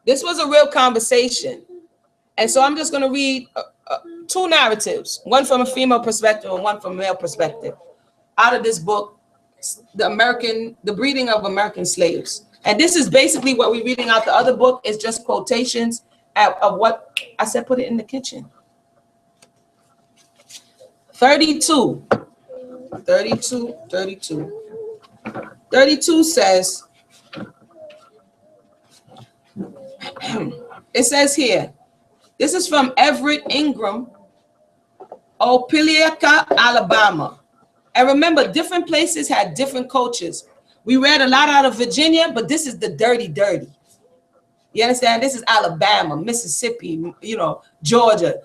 This was a real conversation. And so I'm just going to read 2 narratives, one from a female perspective and one from a male perspective, out of this book, The Breeding of American Slaves. And this is basically what we're reading out. The other book is just quotations of what I said, put it in the kitchen. 32 says, it says here, this is from Everett Ingram, Opelika, Alabama. And remember, different places had different cultures. We read a lot out of Virginia, but this is the dirty. You understand? This is Alabama, Mississippi, Georgia.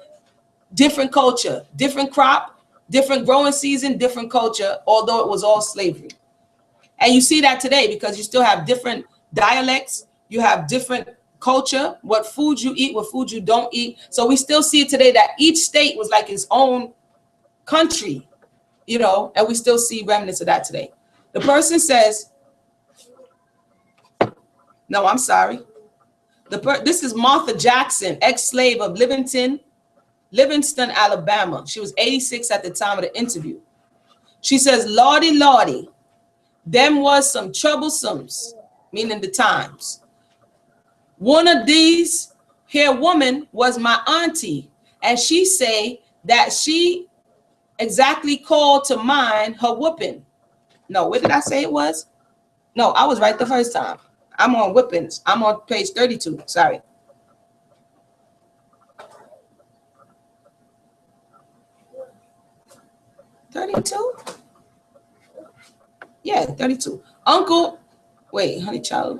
Different culture, different crop, different growing season, different culture, although it was all slavery. And you see that today because you still have different dialects, you have different culture, what food you eat, what food you don't eat. So we still see it today that each state was like its own country, you know, and we still see remnants of that today. The person says, no, I'm sorry. This is Martha Jackson, ex-slave of Livingston, Alabama. She was 86 at the time of the interview. She says, Lordy, Lordy, them was some troublesomes, meaning the times. One of these here woman was my auntie, and she say that she exactly called to mind her whooping. No, what did I say it was? No, I was right the first time. I'm on whippings. I'm on page 32. Sorry. $32? Yeah, 32. Uncle, wait, honey child.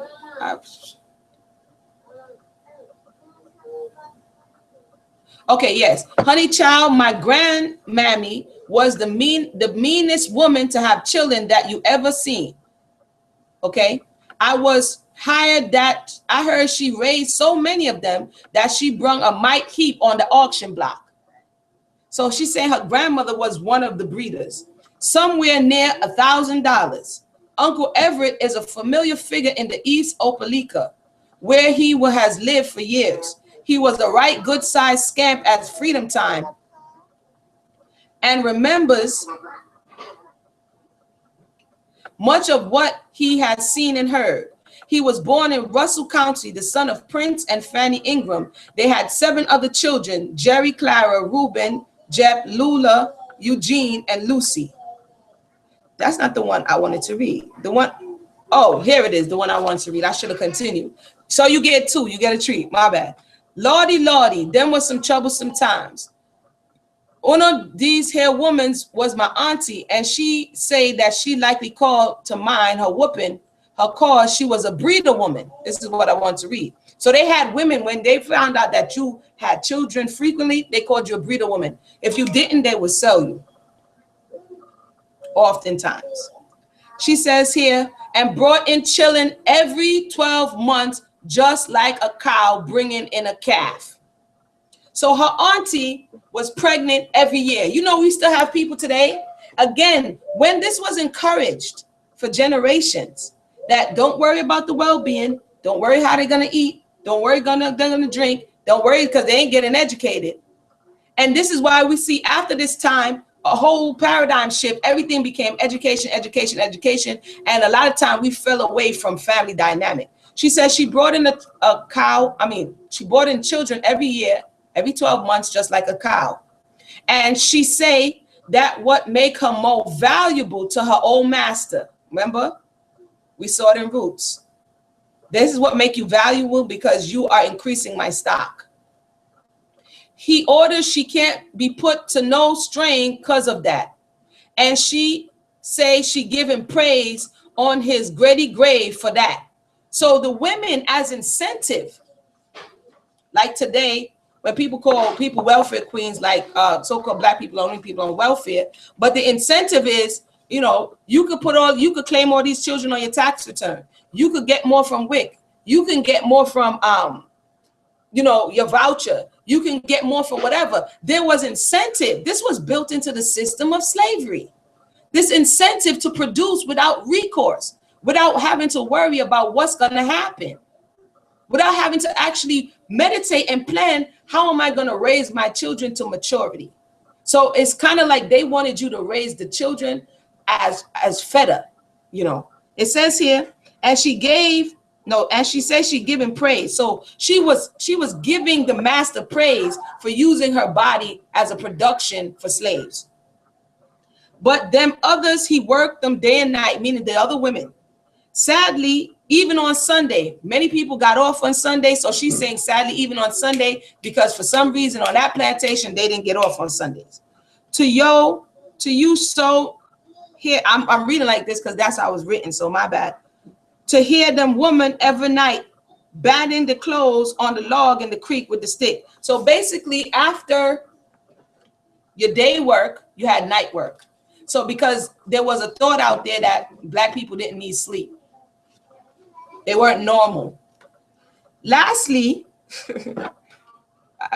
Okay, yes. Honey child, my grandmammy was the meanest woman to have children that you ever seen. Okay. I was hired that I heard she raised so many of them that she brung a mite heap on the auction block. So she said her grandmother was one of the breeders, somewhere near $1,000. Uncle Everett is a familiar figure in the East Opelika, where he has lived for years. He was a right good sized scamp at freedom time and remembers much of what he had seen and heard. He was born in Russell County, the son of Prince and Fanny Ingram. They had 7 other children: Jerry, Clara, Reuben, Jep, Lula, Eugene, and Lucy. That's not the one I wanted to read. The one, oh, here it is, the one I wanted to read. I should have continued. So you get 2, you get a treat, my bad. Lordy, Lordy, them was some troublesome times. One of these here women was my auntie, and she say that she likely called to mind her whooping, her cause she was a breeder woman. This is what I want to read. So they had women, when they found out that you had children frequently, they called you a breeder woman. If you didn't, they would sell you, oftentimes. She says here, and brought in children every 12 months, just like a cow bringing in a calf. So her auntie was pregnant every year. You know, we still have people today. Again, when this was encouraged for generations, that don't worry about the well-being, don't worry how they're gonna eat, don't worry they're gonna drink, don't worry because they ain't getting educated. And this is why we see after this time a whole paradigm shift. Everything became education, education, education, and a lot of time we fell away from family dynamic. She says she brought in she brought in children every year, every 12 months, just like a cow. And she say that what make her more valuable to her old master. Remember, we saw it in Roots. This is what make you valuable, because you are increasing my stock. He orders she can't be put to no strain because of that. And she say she give him praise on his gritty grave for that. So the women as incentive, like today, when people call people welfare queens, like so-called black people, only people on welfare, but the incentive is, you know, you could claim all these children on your tax return. You could get more from WIC. You can get more from, you know, your voucher. You can get more for whatever. There was incentive. This was built into the system of slavery. This incentive to produce without recourse, without having to worry about what's going to happen, without having to actually meditate and plan, how am I going to raise my children to maturity? So it's kind of like they wanted you to raise the children as feta, you know. It says here, and she said she giving praise. So she was giving the master praise for using her body as a production for slaves. But them others, he worked them day and night, meaning the other women. Sadly, even on Sunday, many people got off on Sunday. So she's saying sadly, even on Sunday, because for some reason on that plantation, they didn't get off on Sundays. To you, so here, I'm reading like this because that's how it was written, so my bad. To hear them woman every night batting the clothes on the log in the creek with the stick. So basically, after your day work, you had night work. So because there was a thought out there that black people didn't need sleep. They weren't normal. Lastly,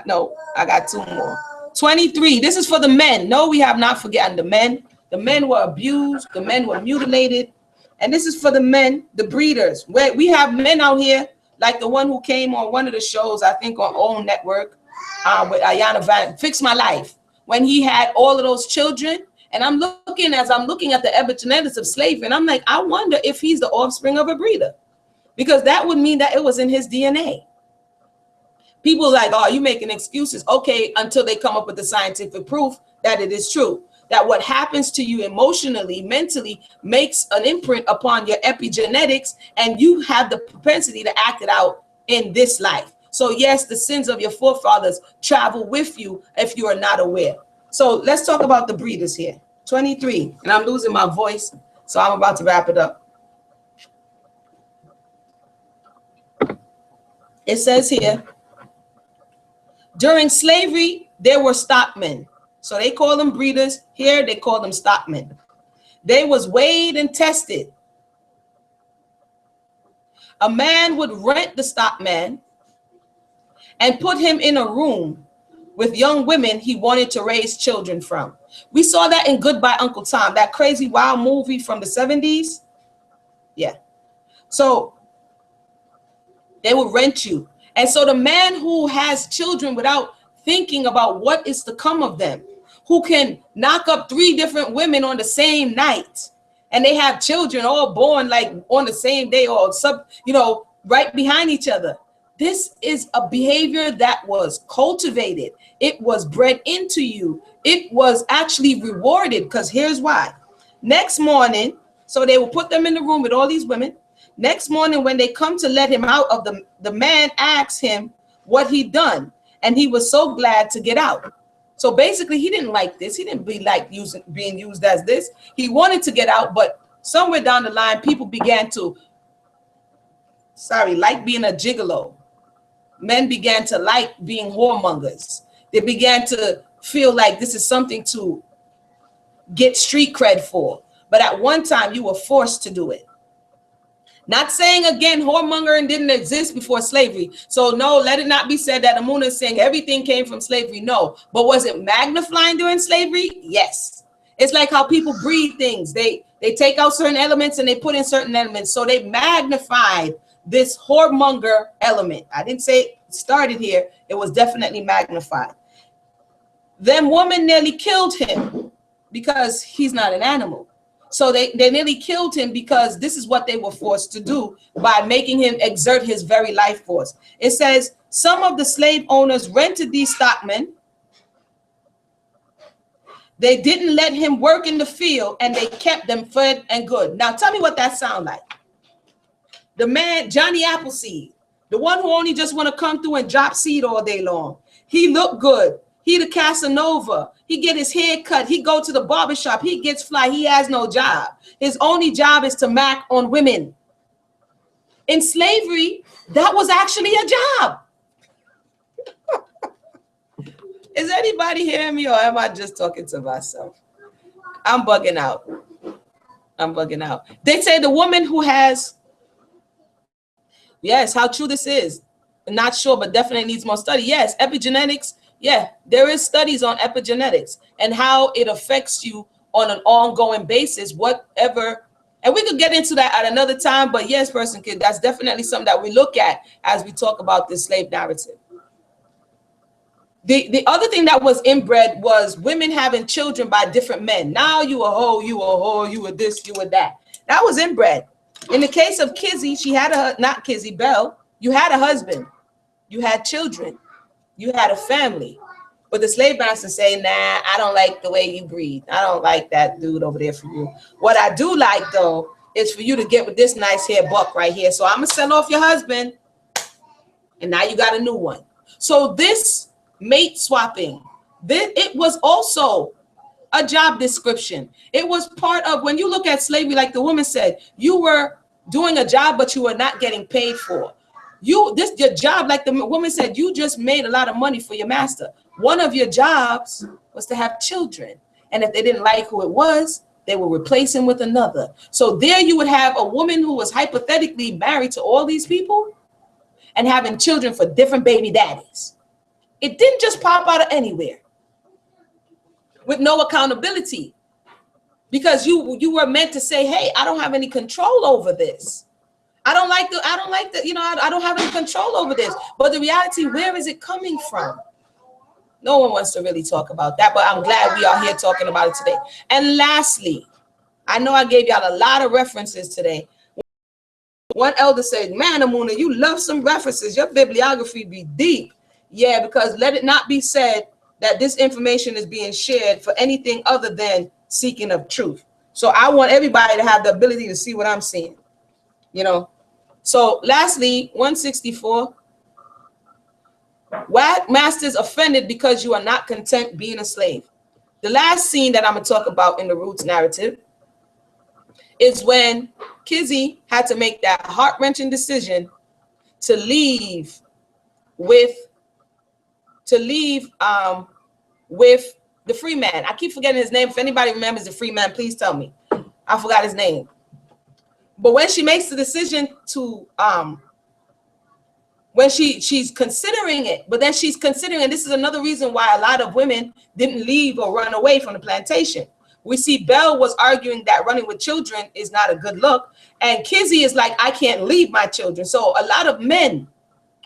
no, I got two more. 23. This is for the men. No, we have not forgotten the men. The men were abused. The men were mutilated. And this is for the men, the breeders. Where we have men out here, like the one who came on one of the shows, I think on OWN Network, with Ayana Van, Fix My Life, when he had all of those children. And I'm looking at the epigenetics of slavery, and I'm like, I wonder if he's the offspring of a breeder, because that would mean that it was in his DNA. People are like, oh, you making excuses. Okay, until they come up with the scientific proof that it is true. That what happens to you emotionally, mentally, makes an imprint upon your epigenetics, and you have the propensity to act it out in this life. So yes, the sins of your forefathers travel with you if you are not aware. So let's talk about the breeders here. 23, and I'm losing my voice, so I'm about to wrap it up. It says here, during slavery, there were stockmen. So they call them breeders. Here, they call them stockmen. They was weighed and tested. A man would rent the stockman and put him in a room with young women he wanted to raise children from. We saw that in Goodbye Uncle Tom, that crazy wild movie from the 70s. Yeah. So they will rent you. And so the man who has children without thinking about what is to come of them, who can knock up 3 different women on the same night, and they have children all born like on the same day or right behind each other. This is a behavior that was cultivated. It was bred into you. It was actually rewarded, because here's why. Next morning, so they will put them in the room with all these women. Next morning, when they come to let him out of the man asks him what he done, and he was so glad to get out. So basically, he didn't like this. He didn't like being used as this. He wanted to get out, but somewhere down the line, people began to, like being a gigolo. Men began to like being whoremongers. They began to feel like this is something to get street cred for. But at one time, you were forced to do it. Not saying, again, whoremongering didn't exist before slavery. So no, let it not be said that Emunah is saying everything came from slavery. No. But was it magnifying during slavery? Yes. It's like how people breed things. They take out certain elements and they put in certain elements. So they magnified this whoremonger element. I didn't say it started here. It was definitely magnified. Then woman nearly killed him because he's not an animal. So they nearly killed him because this is what they were forced to do by making him exert his very life force. It says some of the slave owners rented these stockmen. They didn't let him work in the field, and they kept them fed and good. Now tell me what that sounds like. The man, Johnny Appleseed, the one who only just want to come through and drop seed all day long. He looked good. He the Casanova. He get his hair cut. He go to the barbershop. He gets fly. He has no job. His only job is to mac on women. In slavery, that was actually a job. Is anybody hearing me, or am I just talking to myself? I'm bugging out. I'm bugging out. They say the woman who has, yes, how true this is. I'm not sure, but definitely needs more study. Yes, epigenetics. Yeah, there is studies on epigenetics and how it affects you on an ongoing basis, whatever. And we could get into that at another time, but yes, person kid, that's definitely something that we look at as we talk about this slave narrative. The other thing that was inbred was women having children by different men. Now you a hoe, you a whore, you a this, you a that. That was inbred. In the case of Kizzy, she had not Kizzy, Belle, you had a husband, you had children, you had a family. But the slave master say, nah, I don't like the way you breathe. I don't like that dude over there for you. What I do like, though, is for you to get with this nice hair buck right here. So I'm going to sell off your husband. And now you got a new one. So this mate swapping, it was also a job description. It was part of, when you look at slavery, like the woman said, you were doing a job, but you were not getting paid for. Your job, like the woman said, you just made a lot of money for your master. One of your jobs was to have children. And if they didn't like who it was, they would replace him with another. So there you would have a woman who was hypothetically married to all these people. and having children for different baby daddies. It didn't just pop out of anywhere with no accountability, because you were meant to say, hey, I don't have any control over this. I don't like the, you know, I don't have any control over this. But the reality, where is it coming from? No one wants to really talk about that, but I'm glad we are here talking about it today. And lastly, I know I gave y'all a lot of references today. One elder said, man, Emunah, you love some references. Your bibliography be deep. Yeah, because let it not be said that this information is being shared for anything other than seeking of truth. So I want everybody to have the ability to see what I'm seeing, you know. So lastly, 164. Whack masters offended because you are not content being a slave. The last scene that I'm going to talk about in the Roots narrative is when Kizzy had to make that heart-wrenching decision to leave with the free man. I keep forgetting his name. If anybody remembers the free man, please tell me. I forgot his name. But when she makes the decision to when she's considering it, but then she's considering, and this is another reason why a lot of women didn't leave or run away from the plantation. We see Belle was arguing that running with children is not a good look, and Kizzy is like, I can't leave my children. So a lot of men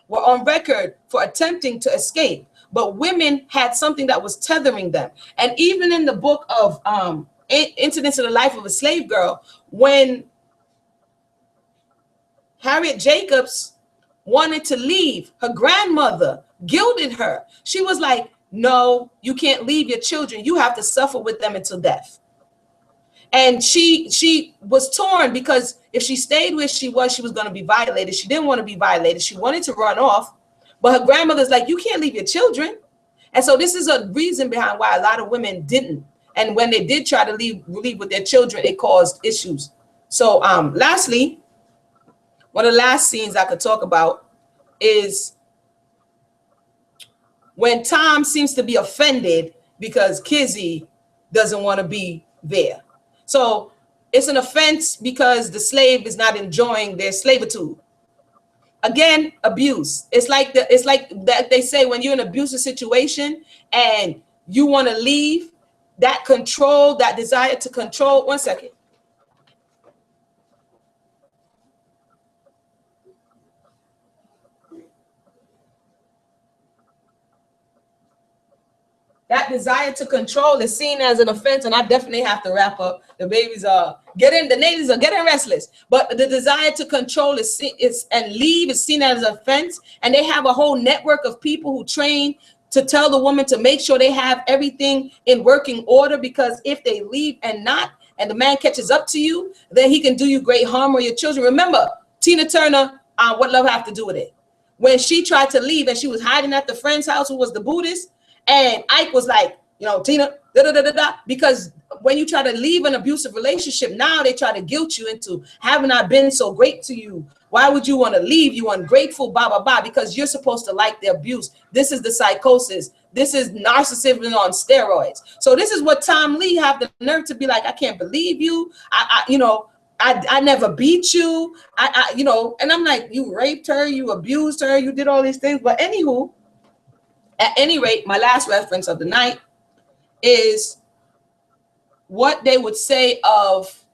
were on record for attempting to escape, but women had something that was tethering them. And even in the book of Incidents of the Life of a Slave Girl, when Harriet Jacobs wanted to leave, her grandmother guilted her. She was like, no, you can't leave your children. You have to suffer with them until death. And she was torn, because if she stayed where she was going to be violated. She didn't want to be violated. She wanted to run off, but her grandmother's like, you can't leave your children. And so this is a reason behind why a lot of women didn't. And when they did try to leave with their children, it caused issues. So lastly, one of the last scenes I could talk about is when Tom seems to be offended because Kizzy doesn't want to be there. So it's an offense because the slave is not enjoying their slavitude. Again, abuse. It's like that they say, when you're in an abusive situation and you want to leave, that control, that desire to control. One second. That desire to control is seen as an offense, and I definitely have to wrap up. The babies are the ladies are getting restless, but the desire to control and leave is seen as an offense, and they have a whole network of people who train to tell the woman to make sure they have everything in working order, because if they leave and the man catches up to you, then he can do you great harm or your children. Remember, Tina Turner, what love have to do with it? When she tried to leave and she was hiding at the friend's house who was the Buddhist, and Ike was like, you know, Tina, because when you try to leave an abusive relationship, now they try to guilt you into, haven't I been so great to you? Why would you want to leave? You ungrateful, blah, blah, blah, because you're supposed to like the abuse. This is the psychosis. This is narcissism on steroids. So this is what Tom Lee have the nerve to be like, I can't believe you. I never beat you. And I'm like, you raped her, you abused her, you did all these things. But anywho, at any rate, my last reference of the night is what they would say of,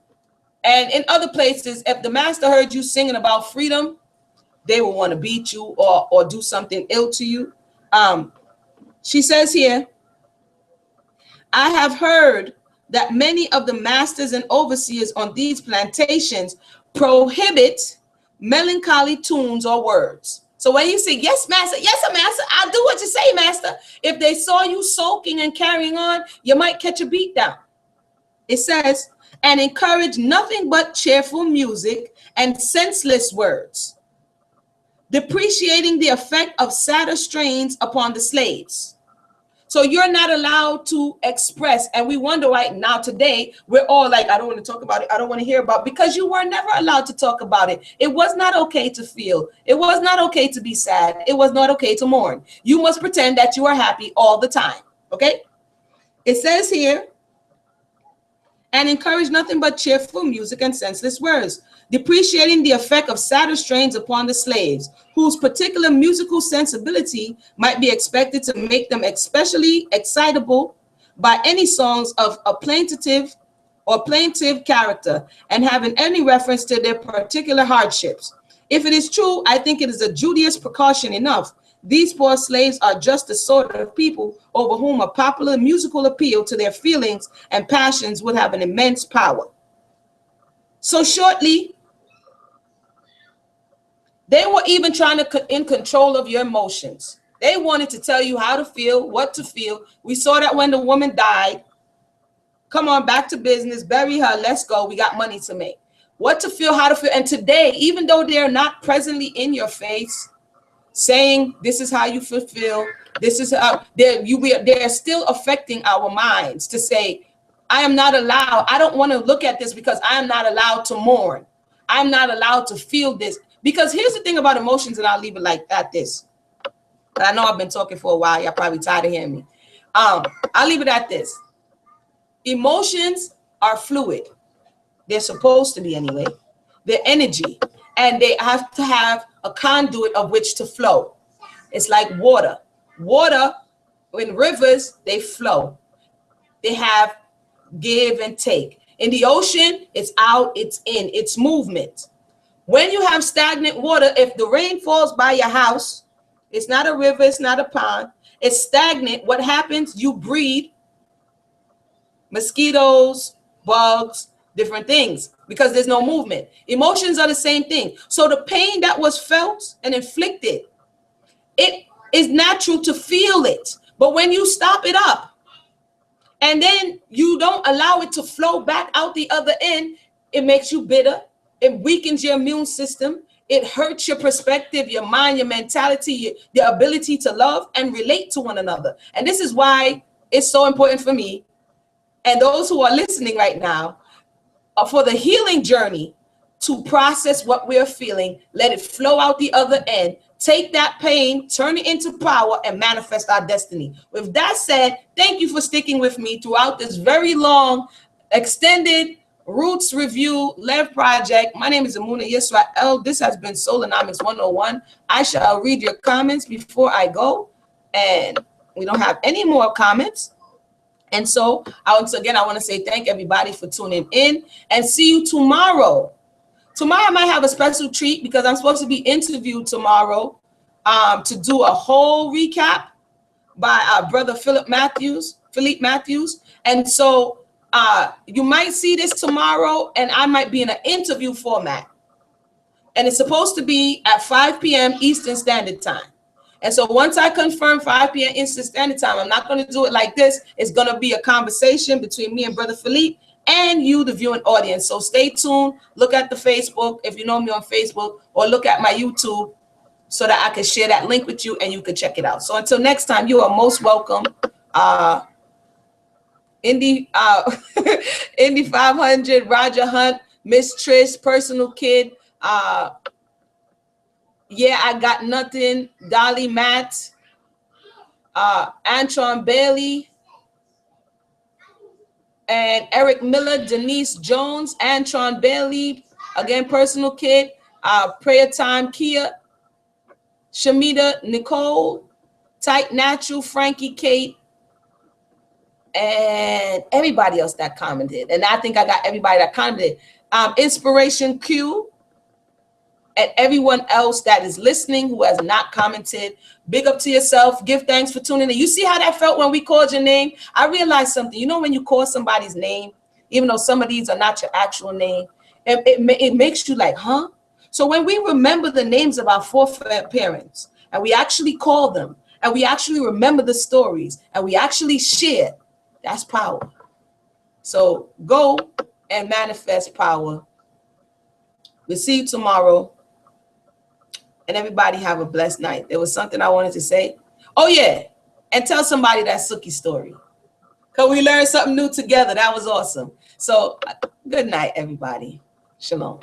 and in other places, if the master heard you singing about freedom, they would want to beat you or do something ill to you. She says here, I have heard that many of the masters and overseers on these plantations prohibit melancholy tunes or words. So when you say, yes, master, I'll do what you say, master. If they saw you sulking and carrying on, you might catch a beat down. It says, and encourage nothing but cheerful music and senseless words, depreciating the effect of sadder strains upon the slaves. So you're not allowed to express. And we wonder why now today we're all like, I don't want to talk about it. I don't want to hear about it, because you were never allowed to talk about it. It was not okay to feel. It was not okay to be sad. It was not okay to mourn. You must pretend that you are happy all the time. Okay. It says here, and encourage nothing but cheerful music and senseless words, depreciating the effect of sadder strains upon the slaves, whose particular musical sensibility might be expected to make them especially excitable by any songs of a plaintive character and having any reference to their particular hardships. If it is true, I think it is a judicious precaution enough. These poor slaves are just the sort of people over whom a popular musical appeal to their feelings and passions would have an immense power. So shortly, they were even trying to in control of your emotions. They wanted to tell you how to feel, what to feel. We saw that when the woman died. Come on, back to business, bury her, let's go. We got money to make. What to feel, how to feel. And today, even though they're not presently in your face, saying this is how you feel, this is how they're still affecting our minds to say, I am not allowed. I don't want to look at this because I am not allowed to mourn. I'm not allowed to feel this. Because here's the thing about emotions, and I'll leave it like at this. But I know I've been talking for a while. Y'all probably tired of hearing me. I'll leave it at this. Emotions are fluid. They're supposed to be anyway. They're energy. And they have to have a conduit of which to flow. It's like water. Water, in rivers, they flow. They have give and take. In the ocean, it's out, it's in, it's movement. When you have stagnant water, if the rain falls by your house, it's not a river, it's not a pond, it's stagnant. What happens? You breed mosquitoes, bugs, different things because there's no movement. Emotions are the same thing. So the pain that was felt and inflicted, it is natural to feel it. But when you stop it up and then you don't allow it to flow back out the other end, it makes you bitter. It weakens your immune system. It hurts your perspective, your mind, your mentality, your ability to love and relate to one another. And this is why it's so important for me and those who are listening right now for the healing journey to process what we're feeling, let it flow out the other end, take that pain, turn it into power, and manifest our destiny. With that said, thank you for sticking with me throughout this very long, extended Roots Review LEV project. My name is Emunah Y'srael. This has been SOULONOMiCS 101. I shall read your comments before I go, and we don't have any more comments. And so once again, I want to say thank everybody for tuning in and see you tomorrow. Tomorrow I might have a special treat because I'm supposed to be interviewed tomorrow to do a whole recap by our brother Philip Matthews. And so you might see this tomorrow, and I might be in an interview format. And it's supposed to be at 5 p.m. Eastern Standard Time. And so once I confirm 5 p.m. Eastern Standard Time, I'm not going to do it like this. It's going to be a conversation between me and Brother Philippe and you, the viewing audience. So stay tuned. Look at the Facebook, if you know me on Facebook, or look at my YouTube so that I can share that link with you and you can check it out. So until next time, you are most welcome. Indy 500, Roger Hunt, Miss Trish, Personal Kid, Yeah, I Got Nothing, Dolly Matt, Antron Bailey, and Eric Miller, Denise Jones, Antron Bailey, again, Personal Kid, Prayer Time, Kia, Shamita Nicole, Tight Natural, Frankie Kate, and everybody else that commented. And I think I got everybody that commented. Inspiration Q, and everyone else that is listening who has not commented. Big up to yourself. Give thanks for tuning in. You see how that felt when we called your name? I realized something. You know when you call somebody's name, even though some of these are not your actual name, it makes you like, huh? So when we remember the names of our foreparents, and we actually call them, and we actually remember the stories, and we actually share, that's power. So go and manifest power. We'll see you tomorrow. And everybody have a blessed night. There was something I wanted to say. Oh, yeah. And tell somebody that Suki story. Because we learned something new together. That was awesome. So good night, everybody. Shalom.